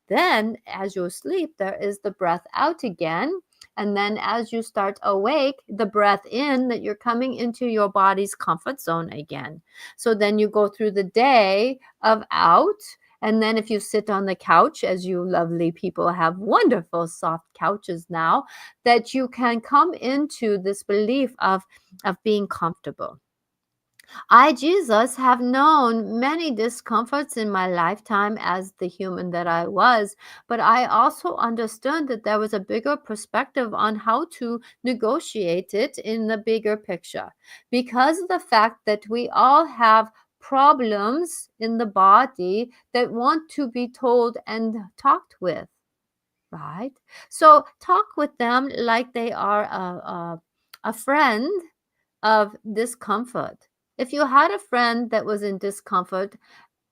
Then, as you sleep, there is the breath out again. And then, as you start awake, the breath in that you're coming into your body's comfort zone again. So then you go through the day of out. And then, if you sit on the couch, as you lovely people have wonderful soft couches now, that you can come into this belief of being comfortable. I, Jesus, have known many discomforts in my lifetime as the human that I was, but I also understood that there was a bigger perspective on how to negotiate it in the bigger picture. Because of the fact that we all have problems in the body that want to be told and talked with, right? So talk with them like they are a friend of discomfort. If you had a friend that was in discomfort,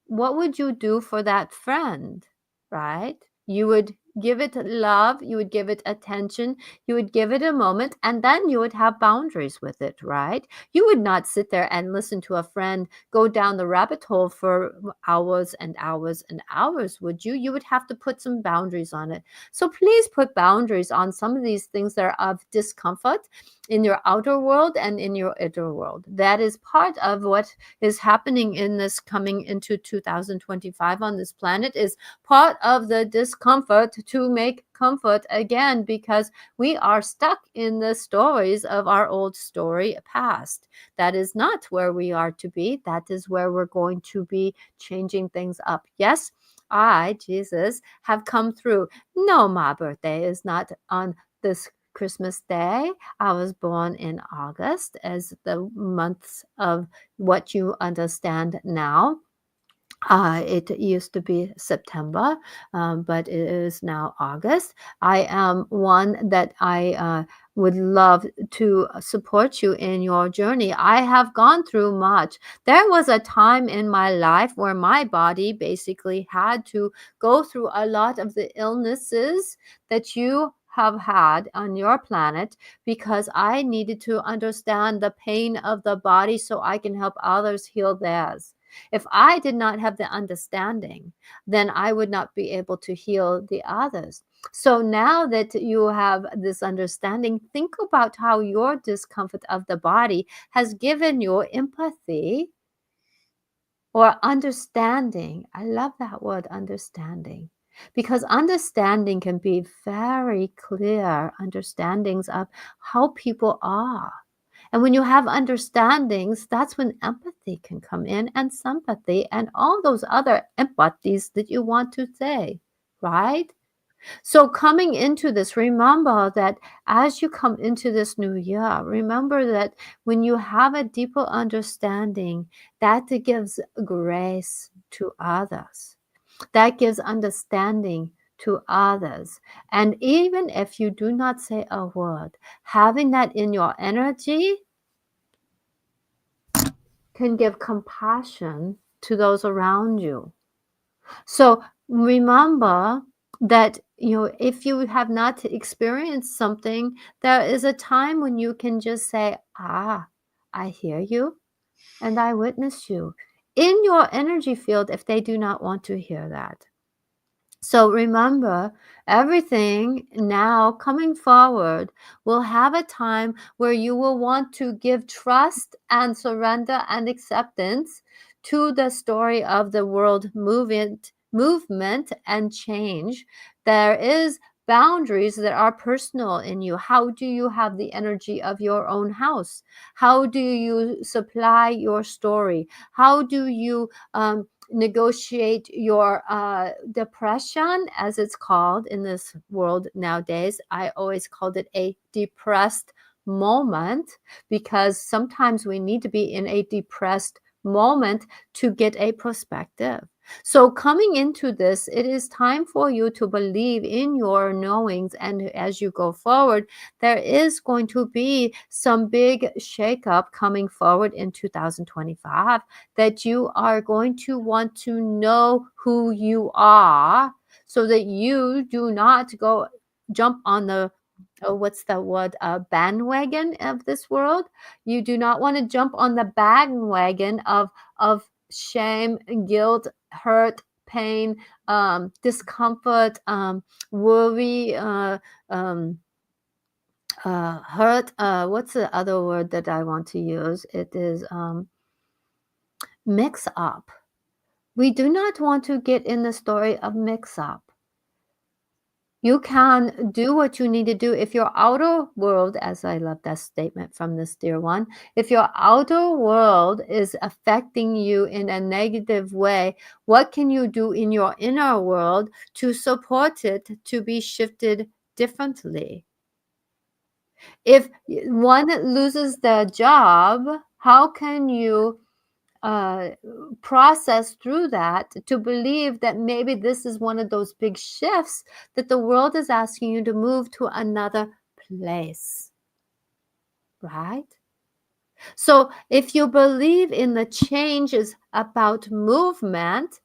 what would you do for that friend, right? You would give it love, you would give it attention, you would give it a moment, and then you would have boundaries with it, right? You would not sit there and listen to a friend go down the rabbit hole for hours and hours and hours, would you? You would have to put some boundaries on it. So please put boundaries on some of these things that are of discomfort in your outer world and in your inner world. That is part of what is happening in this coming into 2025 on this planet, is part of the discomfort to make comfort again, because we are stuck in the stories of our old story past. That is not where we are to be. That is where we're going to be changing things up. Yes, I, Jesus, have come through. No, my birthday is not on this Christmas Day. I was born in August, as the months of what you understand now. It used to be September, but it is now August. I am one that I would love to support you in your journey. I have gone through much. There was a time in my life where my body basically had to go through a lot of the illnesses that you have had on your planet, because I needed to understand the pain of the body so I can help others heal theirs. If I did not have the understanding, then I would not be able to heal the others. So now that you have this understanding, think about how your discomfort of the body has given you empathy or understanding. I love that word, understanding, because understanding can be very clear understandings of how people are. And when you have understandings, that's when empathy can come in, and sympathy, and all those other empathies that you want to say, right? So coming into this, remember that as you come into this new year, remember that when you have a deeper understanding, that gives grace to others. That gives understanding to others. And even if you do not say a word, having that in your energy can give compassion to those around you. So remember that, if you have not experienced something, there is a time when you can just say, I hear you and I witness you in your energy field if they do not want to hear that. So remember, everything now coming forward will have a time where you will want to give trust and surrender and acceptance to the story of the world movement and change. There is boundaries that are personal in you. How do you have the energy of your own house? How do you supply your story? How do you negotiate your depression, as it's called in this world nowadays. I always called it a depressed moment, because sometimes we need to be in a depressed moment to get a perspective. So coming into this, it is time for you to believe in your knowings, and as you go forward, there is going to be some big shakeup coming forward in 2025, that you are going to want to know who you are, so that you do not go jump on the what's the word, bandwagon of this world. You do not want to jump on the bandwagon of shame, guilt, hurt, pain, discomfort, worry, um, hurt. What's the other word that I want to use? It is mix up. We do not want to get in the story of mix up. You can do what you need to do. If your outer world, as I love that statement from this dear one, if your outer world is affecting you in a negative way, what can you do in your inner world to support it to be shifted differently? If one loses their job, how can you process through that to believe that maybe this is one of those big shifts that the world is asking you to move to another place, right? So if you believe in the change is about movement,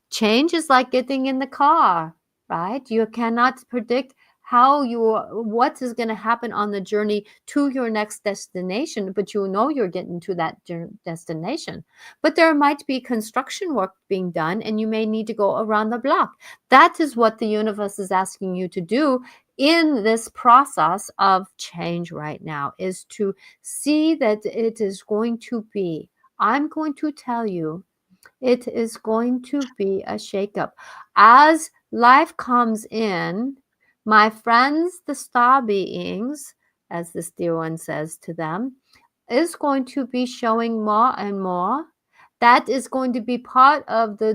change is like getting in the car, right? You cannot predict what is going to happen on the journey to your next destination, but you know you're getting to that destination. But there might be construction work being done, and you may need to go around the block. That is what the universe is asking you to do in this process of change right now, is to see that it is going to be, I'm going to tell you, it is going to be a shakeup. As life comes in, my friends, the star beings, as this dear one says to them, is going to be showing more and more. That is going to be part of the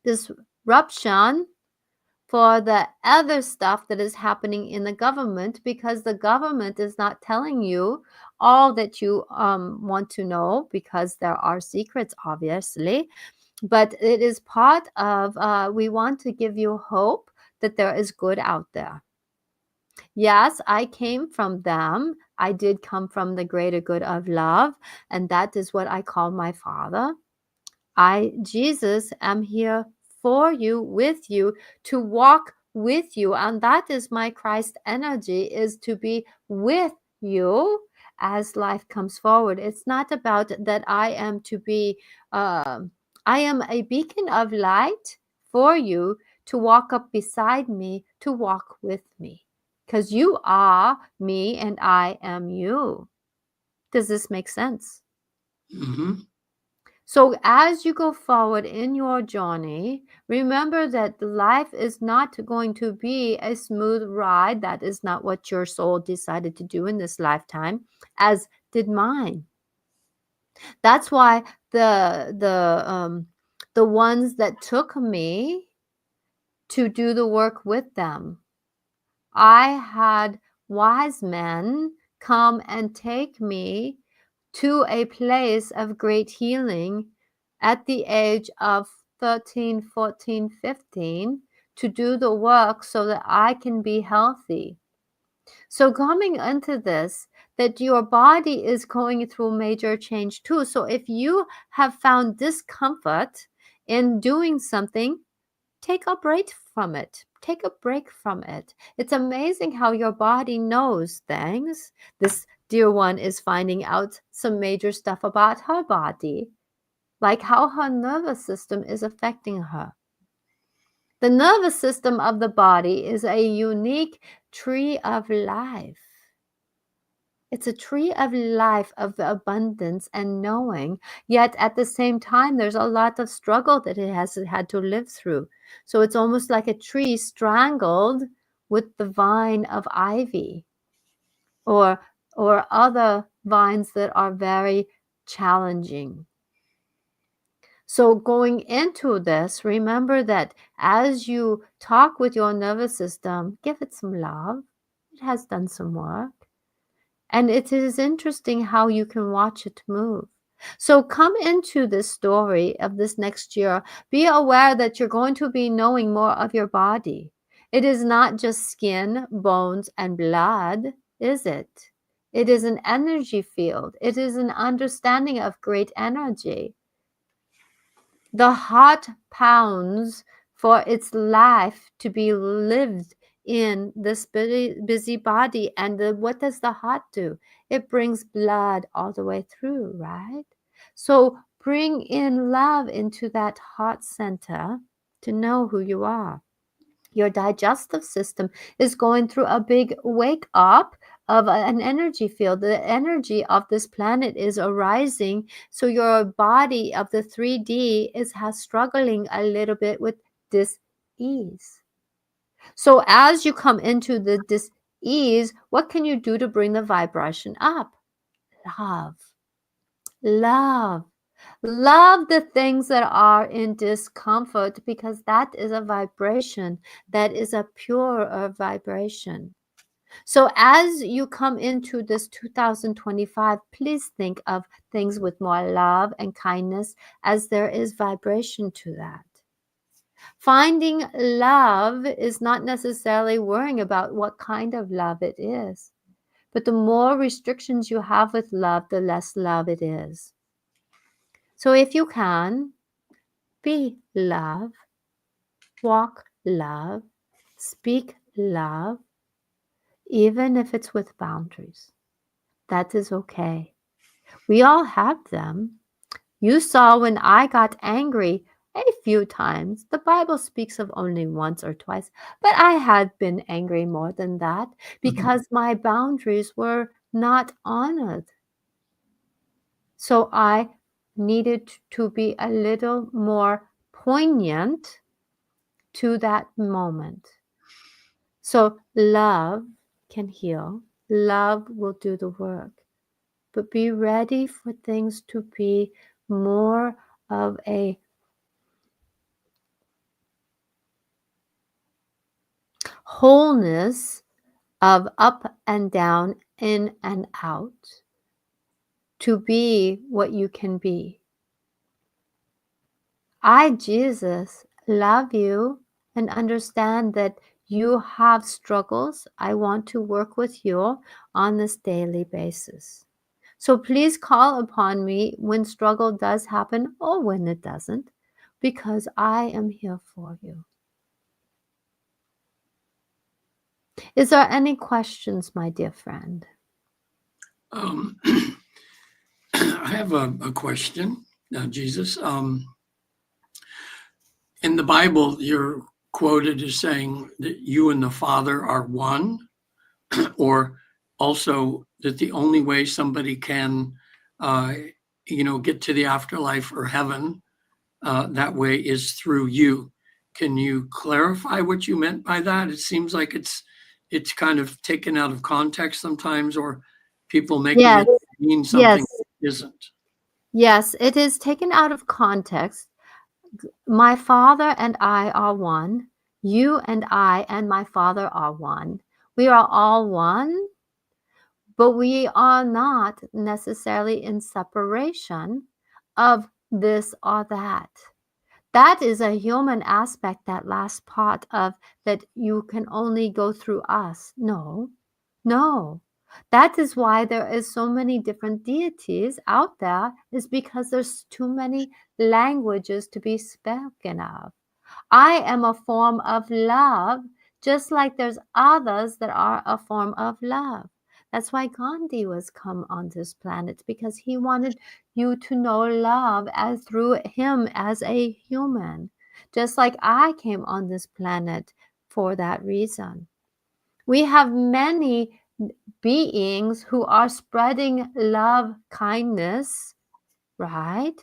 disruption for the other stuff that is happening in the government, because the government is not telling you all that you want to know, because there are secrets, obviously. But it is part of, we want to give you hope that there is good out there. Yes, I came from them. I did come from the greater good of love, and that is what I call my Father. I, Jesus, am here for you, with you, to walk with you. And that is my Christ energy, is to be with you as life comes forward. It's not about that I am to be, I am a beacon of light for you to walk up beside me, to walk with me. Because you are me and I am you. Does this make sense? Mm-hmm. So as you go forward in your journey, remember that life is not going to be a smooth ride. That is not what your soul decided to do in this lifetime, as did mine. That's why the ones that took me to do the work with them, I had wise men come and take me to a place of great healing at the age of 13, 14, 15 to do the work so that I can be healthy. So coming into this, that your body is going through major change too. So if you have found discomfort in doing something, take a break from it. Take a break from it. It's amazing how your body knows things. This dear one is finding out some major stuff about her body, like how her nervous system is affecting her. The nervous system of the body is a unique tree of life. It's a tree of life, of abundance and knowing. Yet at the same time, there's a lot of struggle that it has had to live through. So it's almost like a tree strangled with the vine of ivy, or other vines that are very challenging. So going into this, remember that as you talk with your nervous system, give it some love. It has done some work. And it is interesting how you can watch it move. So come into this story of this next year. Be aware that you're going to be knowing more of your body. It is not just skin, bones, and blood, is it? It is an energy field. It is an understanding of great energy. The heart pounds for its life to be lived in this busy body. And what does the heart do? It brings blood all the way through, right? So bring in love into that heart center to know who you are. Your digestive system is going through a big wake up of an energy field. The energy of this planet is arising. So your body of the 3D is struggling a little bit with dis-ease. So as you come into the dis-ease, what can you do to bring the vibration up? Love. Love. Love the things that are in discomfort, because that is a vibration. That is a pure vibration. So as you come into this 2025, please think of things with more love and kindness, as there is vibration to that. Finding love is not necessarily worrying about what kind of love it is, but the more restrictions you have with love, the less love it is. So if you can, be love, walk love, speak love, even if it's with boundaries. That is okay. We all have them. You saw when I got angry a few times. The Bible speaks of only once or twice, but I had been angry more than that because my boundaries were not honored. So I needed to be a little more poignant to that moment. So love can heal. Love will do the work. But be ready for things to be more of a wholeness of up and down, in and out, to be what you can be. I, Jesus, love you and understand that you have struggles. I want to work with you on this daily basis. So please call upon me when struggle does happen or when it doesn't, because I am here for you. Is there any questions, my dear friend? I have a question, Jesus. In the Bible, you're quoted as saying that you and the Father are one, or also that the only way somebody can, get to the afterlife or heaven that way is through you. Can you clarify what you meant by that? It seems like it's kind of taken out of context sometimes, or people making Yes, it mean something yes, it isn't. yes, it is taken out of context. My Father and I are one. You and I and my Father are one. We are all one, but we are not necessarily in separation of this or that. That is a human aspect, that last part of that you can only go through us. No, no. That is why there is so many different deities out there, is because there's too many languages to be spoken of. I am a form of love, just like there's others that are a form of love. That's why Gandhi was come on this planet, because he wanted you to know love as through him as a human, just like I came on this planet for that reason. We have many beings who are spreading love, kindness, right?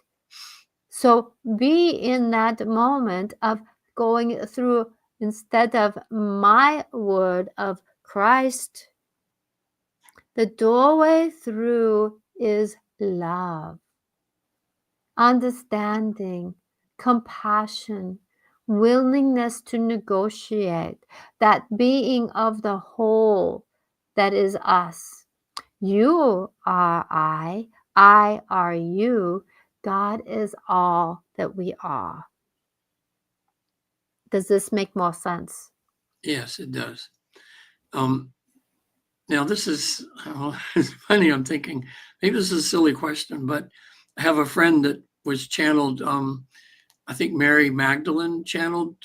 So be in that moment of going through, instead of my word of Christ, the doorway through is love. understanding, compassion, willingness to negotiate, that being of the whole that is us. You are I are you. God is all that we are. Does this make more sense? Yes, it does. Now this is, well, it's funny. I'm thinking maybe this is a silly question, but I have a friend that was channeled. I think Mary Magdalene channeled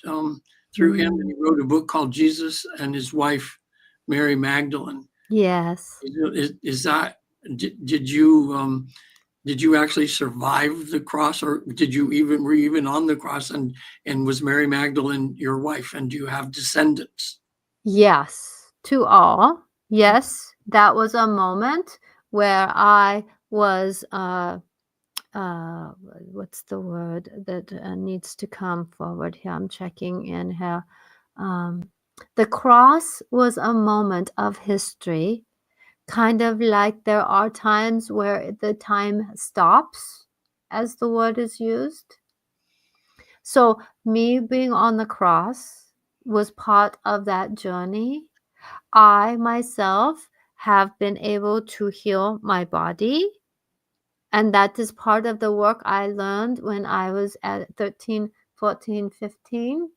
through him, and he wrote a book called Jesus and His Wife, Mary Magdalene. Yes. Is that did you actually survive the cross, or were you even on the cross, and was Mary Magdalene your wife, and do you have descendants? Yes, to all. Yes, that was a moment where I was, what's the word that needs to come forward here? I'm checking in here. Um, the cross was a moment of history, kind of like there are times where the time stops, as the word is used. So, me being on the cross was part of that journey. I myself have been able to heal my body, and that is part of the work I learned when I was at 13, 14, 15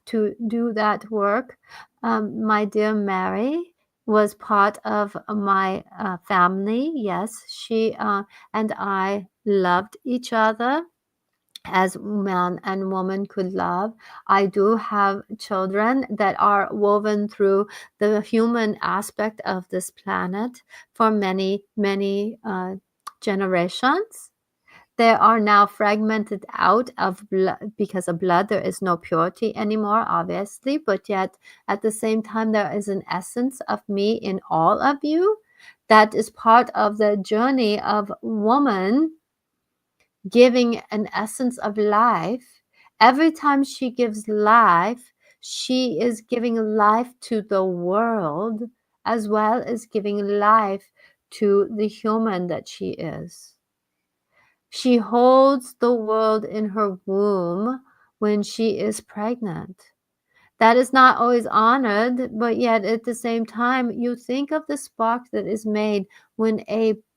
to do that work. My dear Mary was part of my family. Yes, she and I loved each other as man and woman could love. I do have children that are woven through the human aspect of this planet for many, many generations. They are now fragmented out of blood because of blood. There is no purity anymore, obviously, but yet at the same time, there is an essence of me in all of you. That is part of the journey of woman giving an essence of life. Every time she gives life, she is giving life to the world as well as giving life to the human that she is. She holds the world in her womb when she is pregnant. That is not always honored, but yet at the same time, you think of the spark that is made when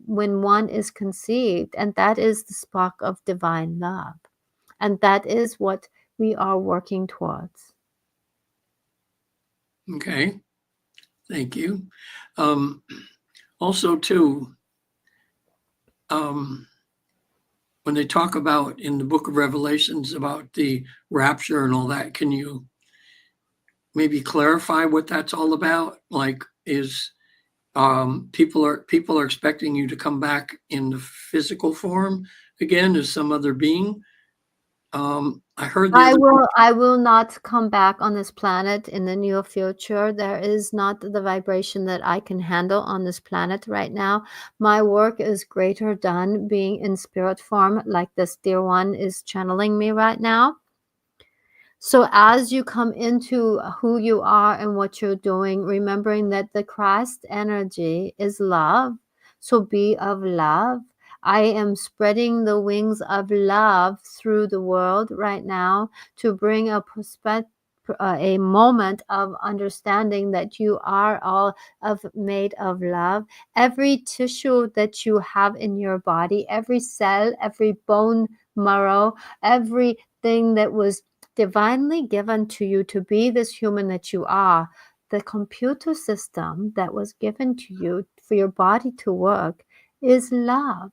one is conceived, and that is the spark of divine love. And that is what we are working towards. Okay, thank you. Also, too, when they talk about in the book of Revelations about the rapture and all that, can you maybe clarify what that's all about? Like, is people are expecting you to come back in the physical form again as some other being? I heard the other. I will not come back on this planet in the near future. There is not the vibration that I can handle on this planet right now. My work is greater done being in spirit form, like this dear one is channeling me right now. So as you come into who you are and what you're doing, remembering that the Christ energy is love, so be of love. I am spreading the wings of love through the world right now to bring a a moment of understanding that you are all made of love. Every tissue that you have in your body, every cell, every bone marrow, everything that was divinely given to you to be this human that you are, the computer system that was given to you for your body to work is love.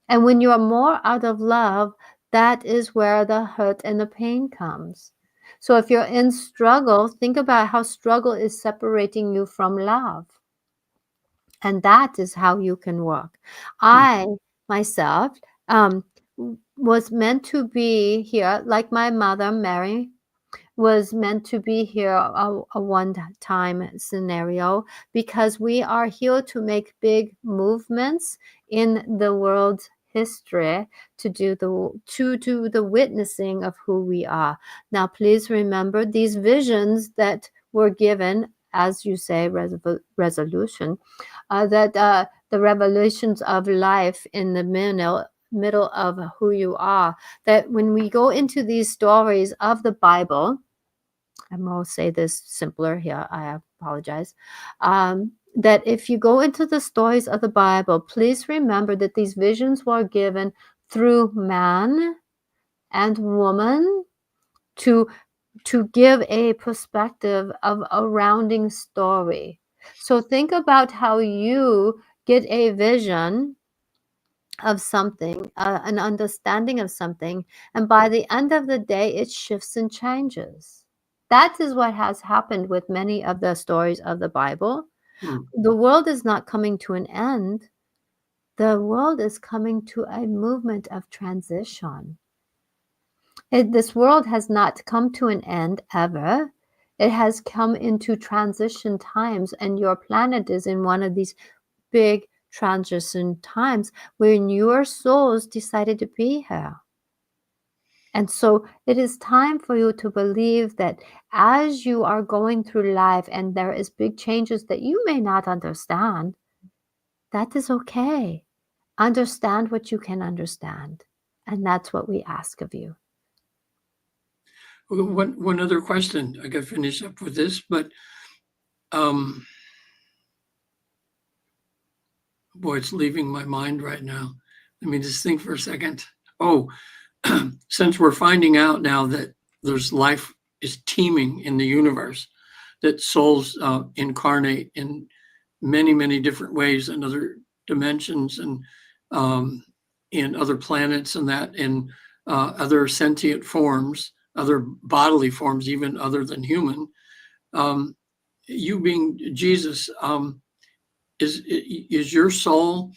And when you are more out of love, that is where the hurt and the pain comes. So if you're in struggle, think about how struggle is separating you from love. And that is how you can work. I myself was meant to be here, like my mother, Mary, was meant to be here a one-time scenario, because we are here to make big movements in the world's history to do the witnessing of who we are. Now, please remember these visions that were given, as you say, resolution, that the revelations of life in the middle of who you are. That when we go into these stories of the Bible, I'm going to say this simpler here, I apologize. That if you go into the stories of the Bible, please remember that these visions were given through man and woman to give a perspective of a rounding story. So think about how you get a vision of something, an understanding of something, and by the end of the day, it shifts and changes. That is what has happened with many of the stories of the Bible. The world is not coming to an end. The world is coming to a movement of transition. This world has not come to an end ever. It has come into transition times, and your planet is in one of these big transition times when your souls decided to be here. And so it is time for you to believe that as you are going through life and there is big changes that you may not understand, that is okay. Understand what you can understand. And that's what we ask of you. One other question. I got to finish up with this, but boy, it's leaving my mind right now. Let me just think for a second. Oh, since we're finding out now that there's life is teeming in the universe, that souls incarnate in many, many different ways in other dimensions and in other planets and that in other sentient forms, other bodily forms, even other than human. You being Jesus, is your soul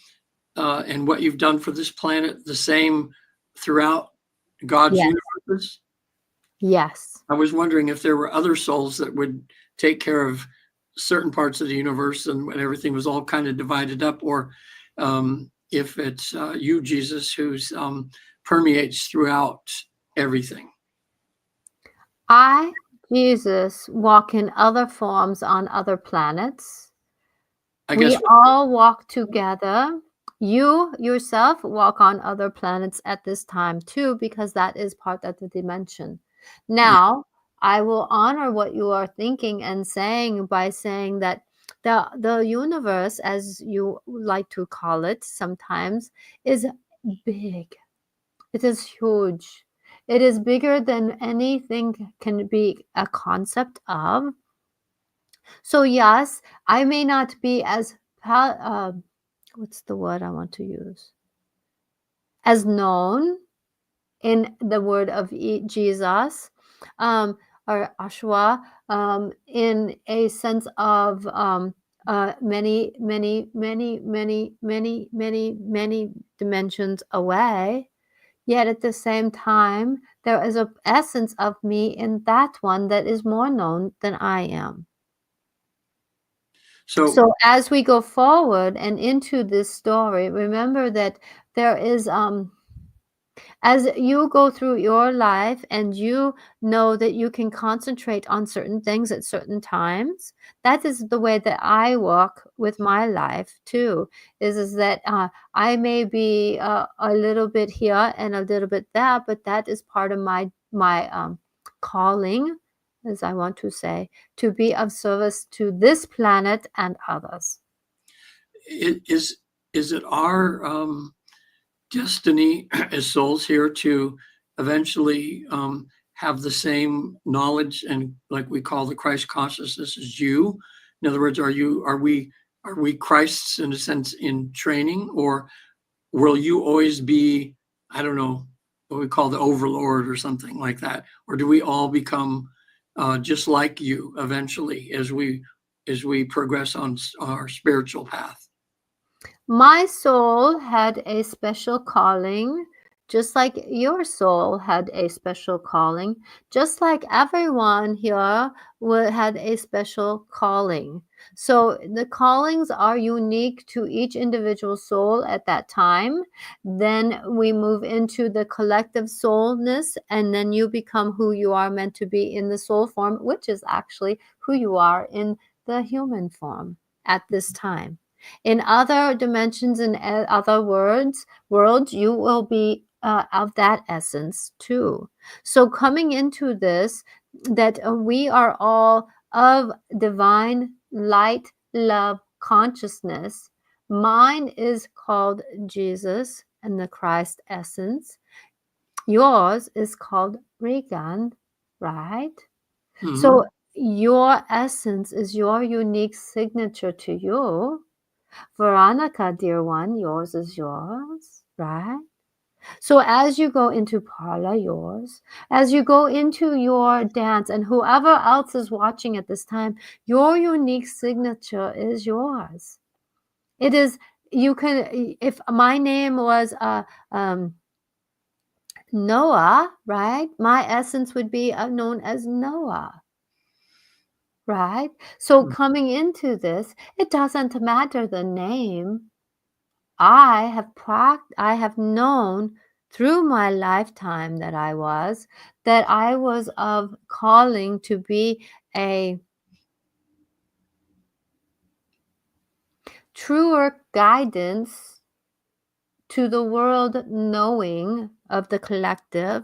and what you've done for this planet the same throughout God's Yes. universe? Yes. I was wondering if there were other souls that would take care of certain parts of the universe and when everything was all kind of divided up, or if it's you, Jesus, who's permeates throughout everything. I, Jesus, walk in other forms on other planets. We all walk together. You yourself walk on other planets at this time too, because that is part of the dimension. Now, I will honor what you are thinking and saying by saying that the universe, as you like to call it sometimes, is big. It is huge. It is bigger than anything can be a concept of. So yes, I may not be as what's the word I want to use? As known in the word of Jesus, or Ashwa, in a sense of many, many, many, many, many, many, many dimensions away. Yet at the same time, there is an essence of me in that one that is more known than I am. So as we go forward and into this story, remember that there is as you go through your life and you know that you can concentrate on certain things at certain times, that is the way that I walk with my life too, is that I may be a little bit here and a little bit there, but that is part of my calling, as I want to say, to be of service to this planet and others. Is it our destiny as souls here to eventually have the same knowledge and, like we call the Christ consciousness, as you? In other words, are we Christ's in a sense in training, or will you always be, I don't know, what we call the overlord or something like that, or do we all become just like you eventually as we progress on our spiritual path? My soul had a special calling, just like your soul had a special calling, just like everyone here had a special calling. So the callings are unique to each individual soul at that time. Then we move into the collective soulness, and then you become who you are meant to be in the soul form, which is actually who you are in the human form at this time. In other dimensions and other worlds, you will be of that essence too. So coming into this, that we are all of divine light, love, consciousness. Mine is called Jesus and the Christ essence. Yours is called Regan, right? Mm-hmm. So your essence is your unique signature to you. Veronica, dear one, yours is yours, right? So as you go into Paula, yours, as you go into your dance, and whoever else is watching at this time, your unique signature is yours. It is, you can, if my name was Noah, right? My essence would be known as Noah. Right? So coming into this, it doesn't matter the name. I have known through my lifetime that I was of calling to be a truer guidance to the world knowing of the collective,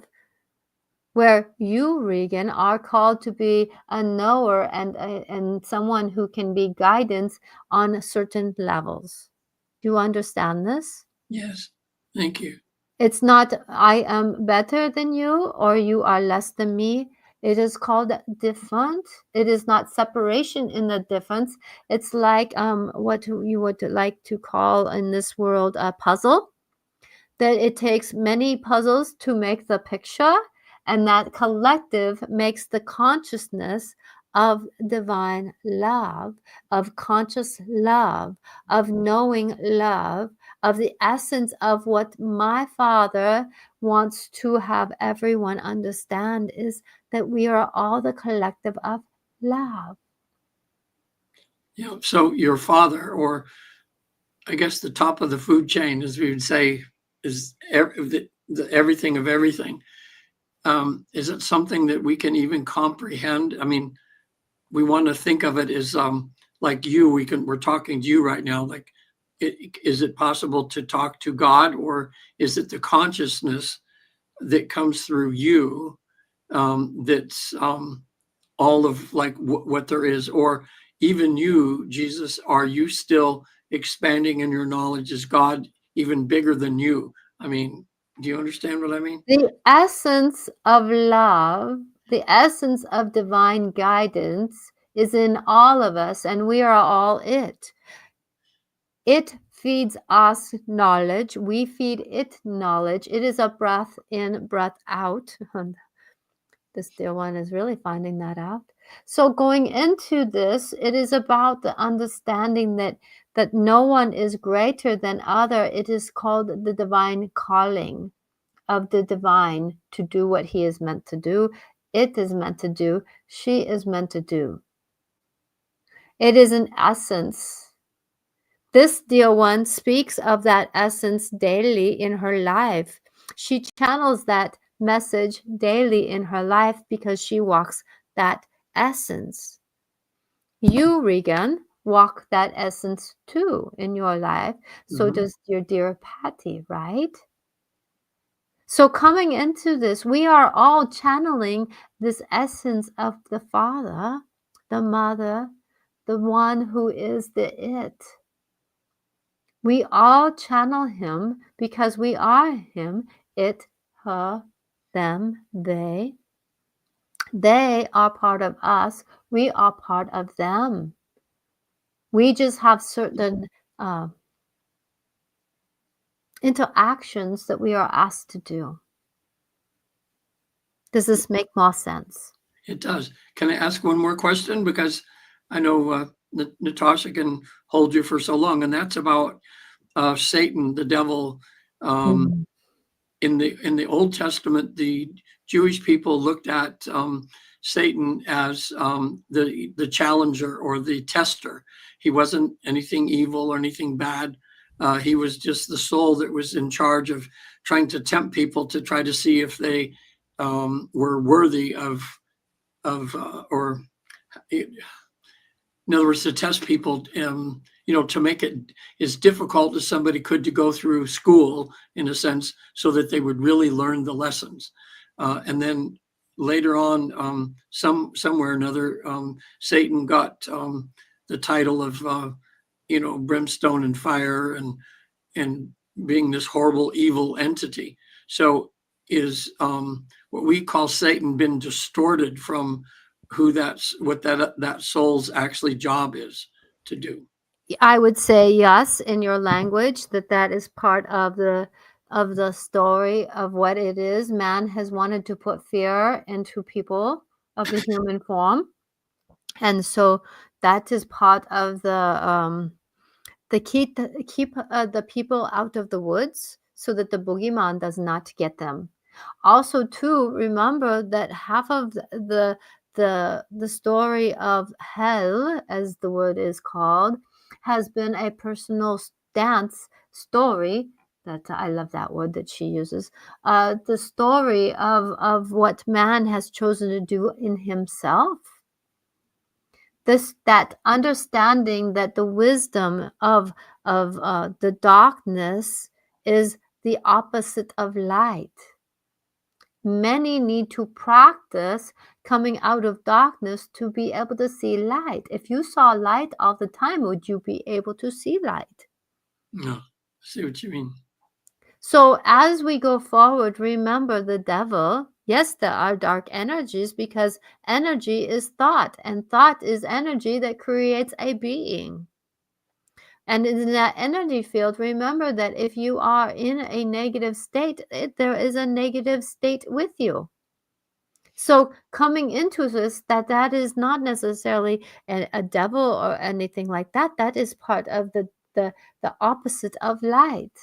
where you, Regan, are called to be a knower and someone who can be guidance on certain levels. Do you understand this? Yes. Thank you. It's not I am better than you or you are less than me. It is called different. It is not separation in the difference. It's like what you would like to call in this world a puzzle. That it takes many puzzles to make the picture, and that collective makes the consciousness of divine love, of conscious love, of knowing love, of the essence of what my Father wants to have everyone understand is that we are all the collective of love. Yeah. So your father, or I guess the top of the food chain, as we would say, is everything of everything. Is it something that we can even comprehend? I mean, we want to think of it as like you. We're talking to you right now. Like, is it possible to talk to God, or is it the consciousness that comes through you that's all of like what there is? Or even you, Jesus, are you still expanding in your knowledge? Is God even bigger than you? I mean, do you understand what I mean? The essence of love, the essence of divine guidance is in all of us, and we are all it. It feeds us knowledge. We feed it knowledge. It is a breath in, breath out. This dear one is really finding that out. So going into this, it is about the understanding that no one is greater than other. It is called the divine calling of the divine to do what he is meant to do. It is meant to do. She is meant to do. It is an essence. This dear one speaks of that essence daily in her life. She channels that message daily in her life because she walks that essence. You, Regan, walk that essence too in your life. So does your dear Patty, right? So coming into this, we are all channeling this essence of the Father, the Mother, the one who is the it. We all channel him because we are him, it, her, them, they. They are part of us. We are part of them. We just have certain interactions that we are asked to do. Does this make more sense? It does. Can I ask one more question? Because I know Natasha can hold you for so long, and that's about Satan, the devil. In the Old Testament, the Jewish people looked at Satan as the challenger or the tester. He wasn't anything evil or anything bad. He was just the soul that was in charge of trying to tempt people to try to see if they were worthy of or in other words, to test people to make it as difficult as somebody could to go through school, in a sense, so that they would really learn the lessons. And then later on, somewhere or another, Satan got the title of brimstone and fire, and being this horrible evil entity. So is what we call Satan been distorted from what that soul's actually job is to do? I would say yes in your language, that is part of the story of what it is. Man has wanted to put fear into people of the human form, and so that is part of the keep the people out of the woods so that the boogeyman does not get them. Also, too, remember that half of the story of hell, as the word is called, has been a personal dance story. That I love that word that she uses. The story of what man has chosen to do in himself. That understanding that the wisdom of the darkness is the opposite of light. Many need to practice coming out of darkness to be able to see light. If you saw light all the time, would you be able to see light? No, I see what you mean. So as we go forward, remember the devil. Yes, there are dark energies because energy is thought, and thought is energy that creates a being. And in that energy field, remember that if you are in a negative state, there is a negative state with you. So coming into this, that is not necessarily a devil or anything like that. That is part of the opposite of light.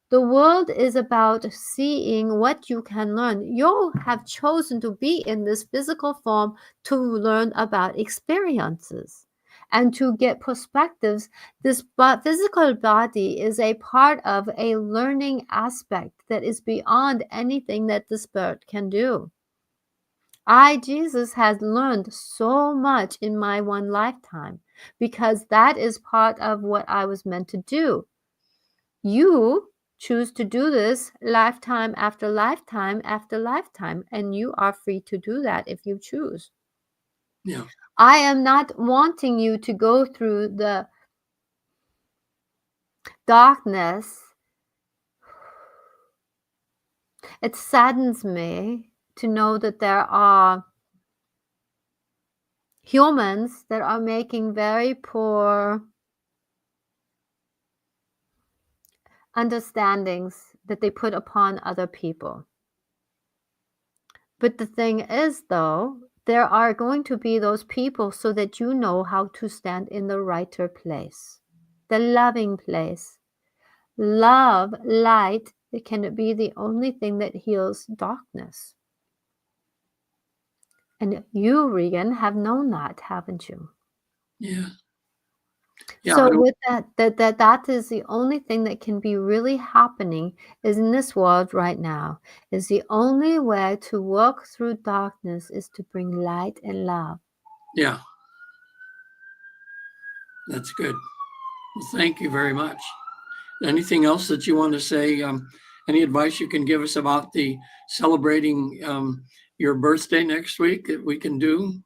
The world is about seeing what you can learn. You have chosen to be in this physical form to learn about experiences and to get perspectives. This physical body is a part of a learning aspect that is beyond anything that the spirit can do. Jesus, has learned so much in my one lifetime because that is part of what I was meant to do. You choose to do this lifetime after lifetime after lifetime, and you are free to do that if you choose. Yeah. I am not wanting you to go through the darkness. It saddens me to know that there are humans that are making very poor understandings that they put upon other people. But the thing is, though, there are going to be those people so that you know how to stand in the righter place, the loving place. Love, light, it can be the only thing that heals darkness. And you, Regan, have known that, haven't you? Yeah. So with that is the only thing that can be really happening is in this world right now. Is the only way to walk through darkness is to bring light and love. Yeah. That's good. Well, thank you very much. Anything else that you want to say? Any advice you can give us about the celebrating your birthday next week that we can do?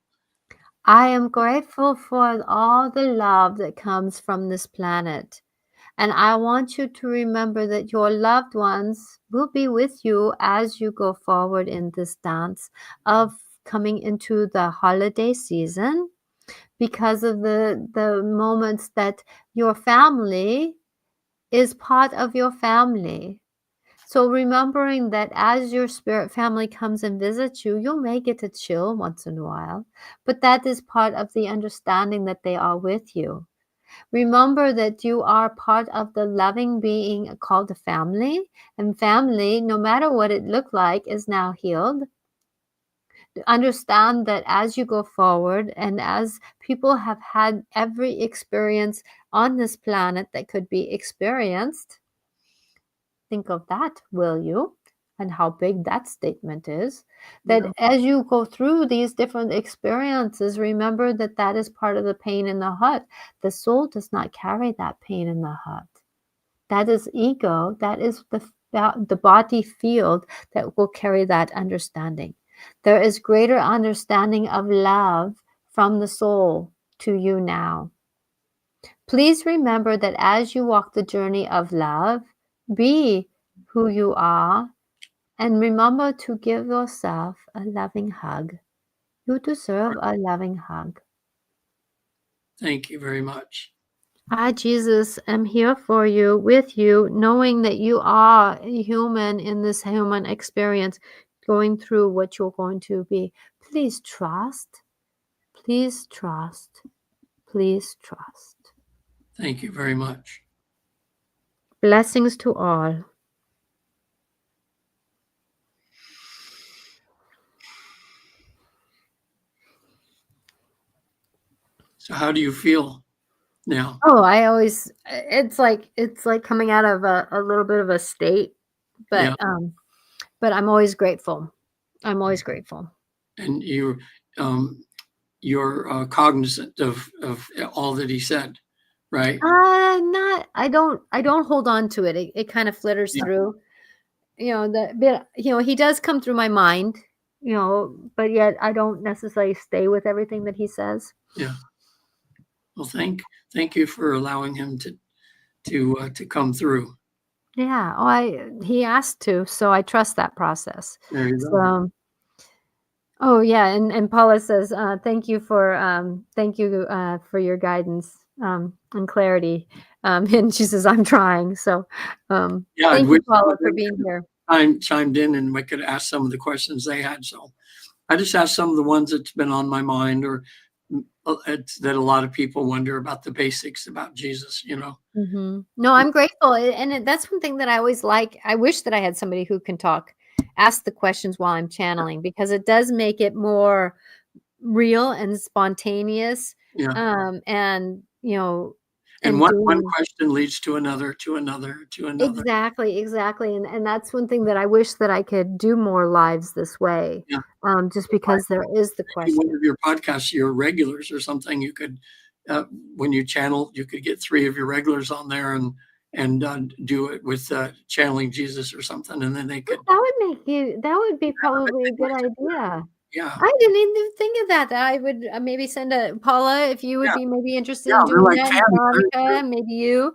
I am grateful for all the love that comes from this planet. And I want you to remember that your loved ones will be with you as you go forward in this dance of coming into the holiday season because of the moments that your family is part of your family. So remembering that as your spirit family comes and visits you, you may get to chill once in a while, but that is part of the understanding that they are with you. Remember that you are part of the loving being called a family, and family, no matter what it looked like, is now healed. Understand that as you go forward and as people have had every experience on this planet that could be experienced, think of that, will you? and how big that statement is. That Yeah. as you go through these different experiences, remember that that is part of the pain in the heart. The soul does not carry that pain in the heart. That is ego. That is the body field that will carry that understanding. There is greater understanding of love from the soul to you now. Please remember that as you walk the journey of love, be who you are, and remember to give yourself a loving hug. You deserve a loving hug. Thank you very much. I, Jesus, am here for you, with you, knowing that you are a human in this human experience, going through what you're going to be. Please trust. Please trust. Please trust. Thank you very much. Blessings to all. So how do you feel now? Oh, I always it's like coming out of a little bit of a state, Yeah. but I'm always grateful. I'm always grateful. And you're cognizant of all that he said, right? Not I don't hold on to it. It kind of flitters Yeah. through. He does come through my mind, but yet I don't necessarily stay with everything that he says. Yeah. Well, thank you for allowing him to come through. Yeah. He asked to, so I trust that process. There you go. So, oh yeah, and Paula says, thank you for your guidance and clarity. And she says, I'm trying. So, Yeah, thank I you, wish Paula, for being here. chimed in and we could ask some of the questions they had. So I just asked some of the ones that's been on my mind, or that a lot of people wonder about, the basics about Jesus. Mm-hmm. No, I'm grateful, that's one thing that I always like. I wish that I had somebody who can ask the questions while I'm channeling, because it does make it more real and spontaneous. Yeah. And And and one doing question leads to another, to another, to another. exactly, and that's one thing that I wish that I could do more lives this way. Yeah. Just because there is the Maybe one question. of your podcasts, your regulars or something, you could, when you channel, you could get 3 of your regulars on there and do it with channeling Jesus or something, and then they could. That would be probably a good idea. Yeah. I didn't even think of that I would, maybe send a Paula, if you would Yeah. be maybe interested Yeah. in They're doing like that, and family. Veronica, maybe you,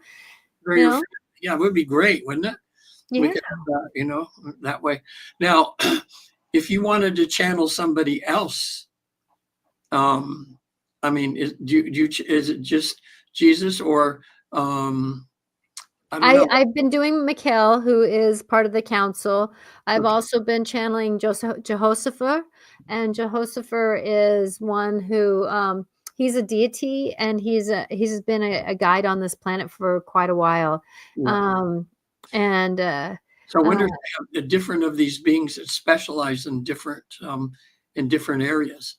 They're you your know? family. Yeah, it would be great, wouldn't it? We Yeah. could have that, that way. Now, if you wanted to channel somebody else, I mean, is it just Jesus, or I don't know. I've been doing Mikhail, who is part of the council. I've Okay. also been channeling Jehoshaphat, and Jehoshaphat is one who, he's a deity, and he's been a guide on this planet for quite a while. Yeah. And So I wonder if they have different of these beings that specialize in different areas.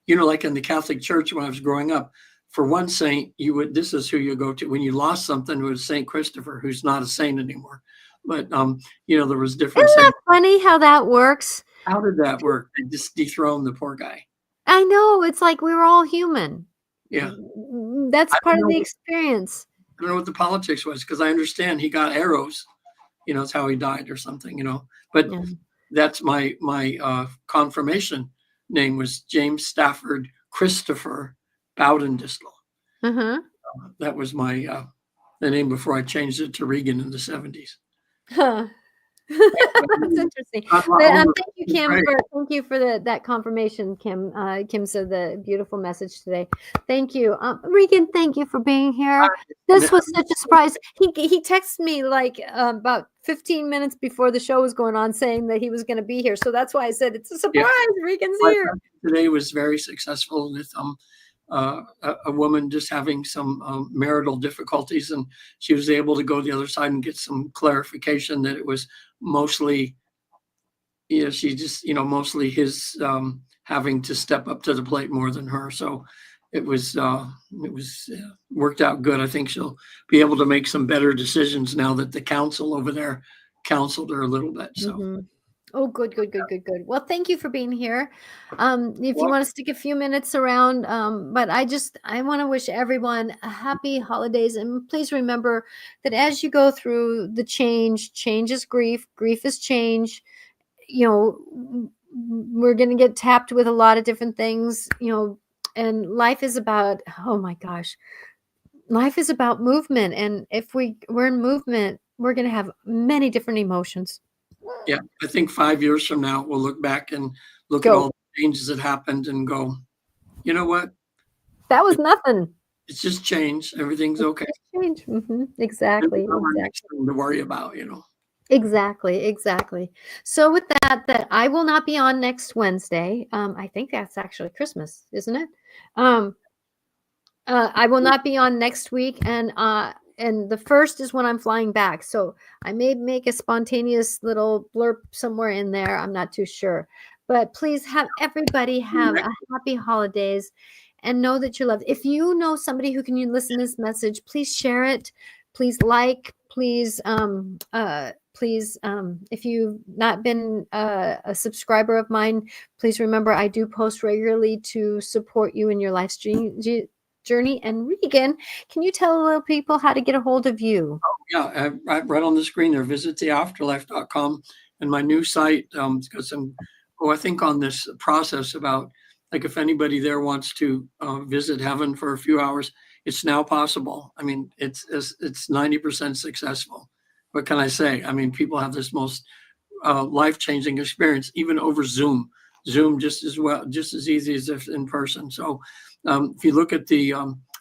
Like in the Catholic Church when I was growing up, for one saint, this is who you go to when you lost something. It was Saint Christopher, who's not a saint anymore. But there was different isn't that saints. funny how that works? How did that work? They just dethroned the poor guy. I know, it's like we were all human. Yeah. That's I part don't of the know, experience. I don't know what the politics was, because I understand he got arrows. It's how he died or something. But Yeah. that's my confirmation name was James Stafford Christopher Bowdendistel. Uh-huh. That was my the name before I changed it to Regan in the 70s. Huh. That's interesting. But, thank you for that confirmation, Kim. Kim said the beautiful message today. Thank you. Regan, thank you for being here. This was such a surprise. He texted me like about 15 minutes before the show was going on, saying that he was going to be here. So that's why I said it's a surprise. Yeah. Regan's here. Today was very successful with a woman just having some marital difficulties, and she was able to go the other side and get some clarification that it was mostly, she just, mostly his having to step up to the plate more than her. So it was worked out good. I think she'll be able to make some better decisions now that the council over there counseled her a little bit. So. Oh, good. Well, thank you for being here. If you Well, want to stick a few minutes around, but I want to wish everyone a happy holidays. And please remember that as you go through the change is grief, grief is change. You know, we're going to get tapped with a lot of different things, and life is about, oh my gosh, life is about movement. And if we're in movement, we're going to have many different emotions. yeah, I think 5 years from now, we'll look back and look at Go. all the changes that happened and go, you know what? That was nothing. It's just change. Everything's okay. Change. Maybe Exactly. not our next thing to worry about, Exactly. So with that I will not be on next Wednesday. I think that's actually Christmas, isn't it? I will not be on next week, and the first is when I'm flying back. So I may make a spontaneous little blurb somewhere in there. I'm not too sure. But please have everybody have a happy holidays and know that you're loved. If you know somebody who can listen to this message, please share it. Please please if you've not been a subscriber of mine, please remember I do post regularly to support you in your life's journey. And Regan, can you tell little people how to get a hold of you? Oh, yeah, right on the screen there, visittheafterlife.com. And my new site, it's got some, I think on this process about, like, if anybody there wants to visit heaven for a few hours, it's now possible. I mean, it's 90% successful. What can I say? I mean, people have this most life-changing experience, even over Zoom. Zoom just as easy as if in person. So if you look at the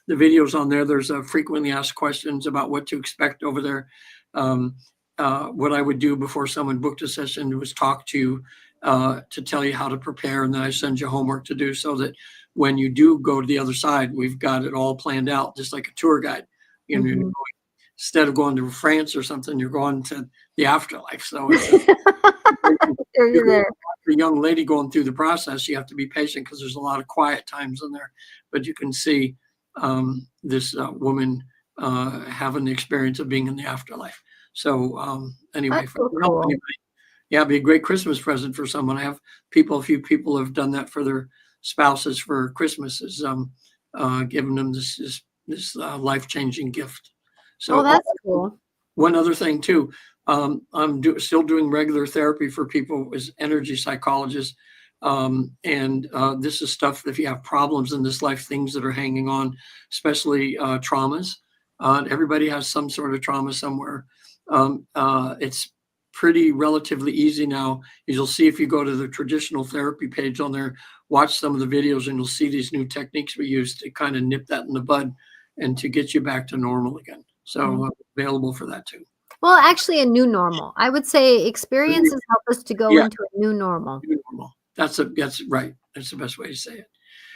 videos on there, there's frequently asked questions about what to expect over there. What I would do before someone booked a session was talk to you to tell you how to prepare, and then I send you homework to do so that when you do go to the other side, we've got it all planned out, just like a tour guide. Instead of going to France or something, you're going to the afterlife. So it's you're there. The young lady going through the process, you have to be patient because there's a lot of quiet times in there. But you can see this woman having the experience of being in the afterlife. So anyway, so cool. Anybody, yeah, it'd be a great Christmas present for someone. I have a few people have done that for their spouses for Christmas, is giving them this life-changing gift. So that's cool. One other thing too, I'm still doing regular therapy for people as energy psychologists. And this is stuff, if you have problems in this life, things that are hanging on, especially traumas. Everybody has some sort of trauma somewhere. It's pretty relatively easy now. You'll see if you go to the traditional therapy page on there, watch some of the videos, and you'll see these new techniques we use to kind of nip that in the bud and to get you back to normal again. So available for that too. Well, actually, a new normal. I would say experiences help us to go into a new normal. New normal. That's right. That's the best way to say it.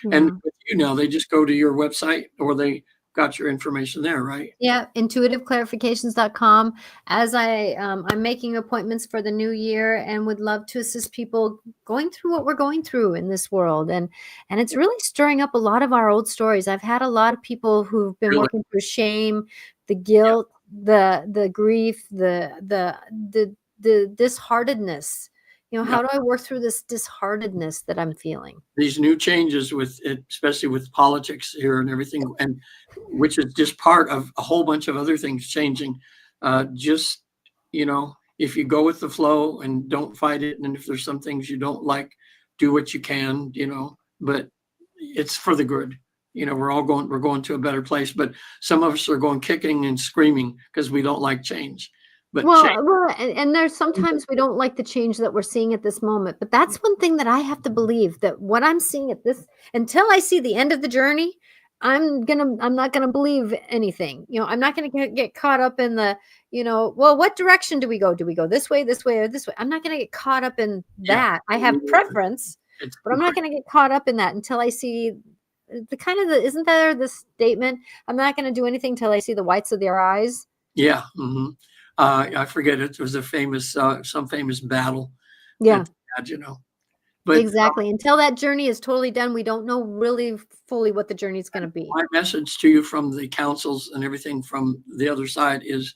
Yeah. And with you now, they just go to your website, or they got your information there, right? Yeah, intuitiveclarifications.com. As I'm making appointments for the new year and would love to assist people going through what we're going through in this world. And it's really stirring up a lot of our old stories. I've had a lot of people who've been working through shame, the guilt, the grief, the disheartedness. How do I work through this disheartedness that I'm feeling? These new changes with it, especially with politics here and everything, and which is just part of a whole bunch of other things changing. Just, if you go with the flow and don't fight it, and if there's some things you don't like, do what you can, but it's for the good. We're going to a better place, but some of us are going kicking and screaming because we don't like change. But and there's sometimes we don't like the change that we're seeing at this moment. But that's one thing that I have to believe, that what I'm seeing until I see the end of the journey, I'm not gonna believe anything. I'm not gonna get caught up in the, well, what direction do we go? Do we go this way, or this way? I'm not gonna get caught up in that. I have preference, but I'm not gonna get caught up in that until I see isn't there the statement? I'm not gonna do anything till I see the whites of their eyes. Yeah. Mm-hmm. I forget it. It was a some famous battle. Yeah. But exactly. Until that journey is totally done, we don't know really fully what the journey is going to be. My message to you from the councils and everything from the other side is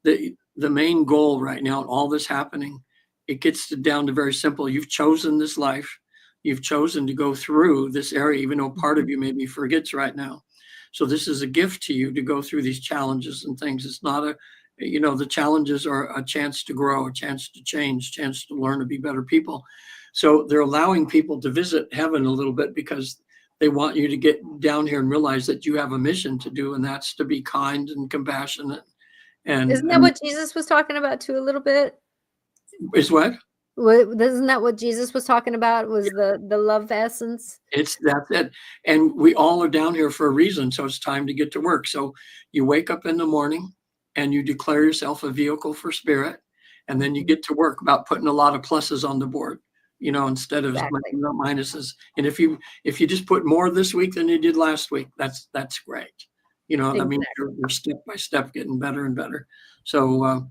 that the main goal right now, all this happening, it gets down to very simple. You've chosen this life. You've chosen to go through this area, even though part of you maybe forgets right now. So this is a gift to you to go through these challenges and things. It's not a, the challenges are a chance to grow, a chance to change, chance to learn to be better people. So they're allowing people to visit heaven a little bit because they want you to get down here and realize that you have a mission to do, and that's to be kind and compassionate. Isn't that what Jesus was talking about too a little bit? Is what? Isn't that what Jesus was talking about? Was the love essence? That's it. And we all are down here for a reason. So it's time to get to work. So you wake up in the morning and you declare yourself a vehicle for spirit. And then you get to work about putting a lot of pluses on the board, instead of minuses. And if you just put more this week than you did last week, that's great. I mean, you're step by step getting better and better. So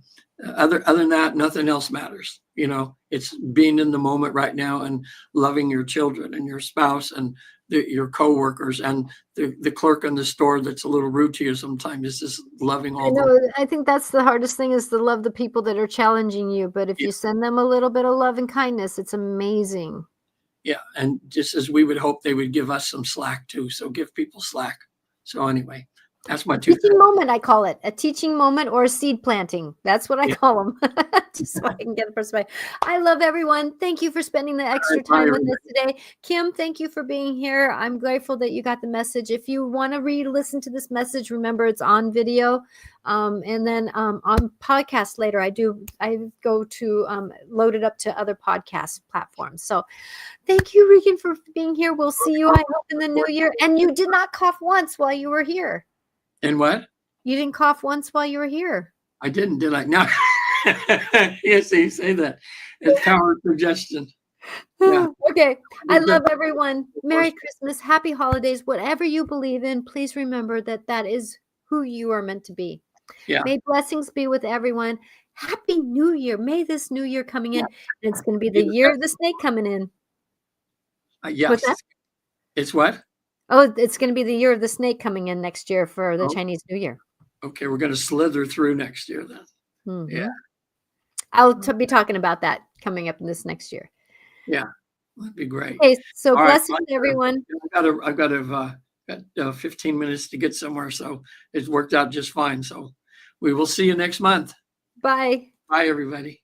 other than that, nothing else matters. It's being in the moment right now and loving your children and your spouse and your coworkers and the clerk in the store that's a little rude to you sometimes. It's just loving all. I think that's the hardest thing, is to love the people that are challenging you. But if you send them a little bit of love and kindness, it's amazing. Yeah, and just as we would hope they would give us some slack too. So give people slack. So anyway. That's my teaching moment. I call it a teaching moment or a seed planting. That's what I call them. Just so I can get a perspective. I love everyone. Thank you for spending the extra time with us today. Kim, thank you for being here. I'm grateful that you got the message. If you want to re-listen to this message, remember it's on video. And then on podcast later, I go to load it up to other podcast platforms. So thank you, Regan, for being here. We'll see you, I hope, in the new year. And you did not cough once while you were here. And what? You didn't cough once while you were here. I didn't, did I? No. Yes, you say that. It's power of suggestion. Yeah. Okay. I love everyone. Merry Christmas. Happy holidays. Whatever you believe in, please remember that is who you are meant to be. Yeah. May blessings be with everyone. Happy New Year. May this new year coming in. And it's going to be the year of the snake coming in. Yes. It's what? Oh, it's going to be the year of the snake coming in next year for the Chinese New Year. Okay, we're going to slither through next year then. Mm-hmm. Yeah. I'll be talking about that coming up in this next year. Yeah, that'd be great. Okay, so blessings everyone. I've got 15 minutes to get somewhere, so it's worked out just fine. So we will see you next month. Bye. Bye, everybody.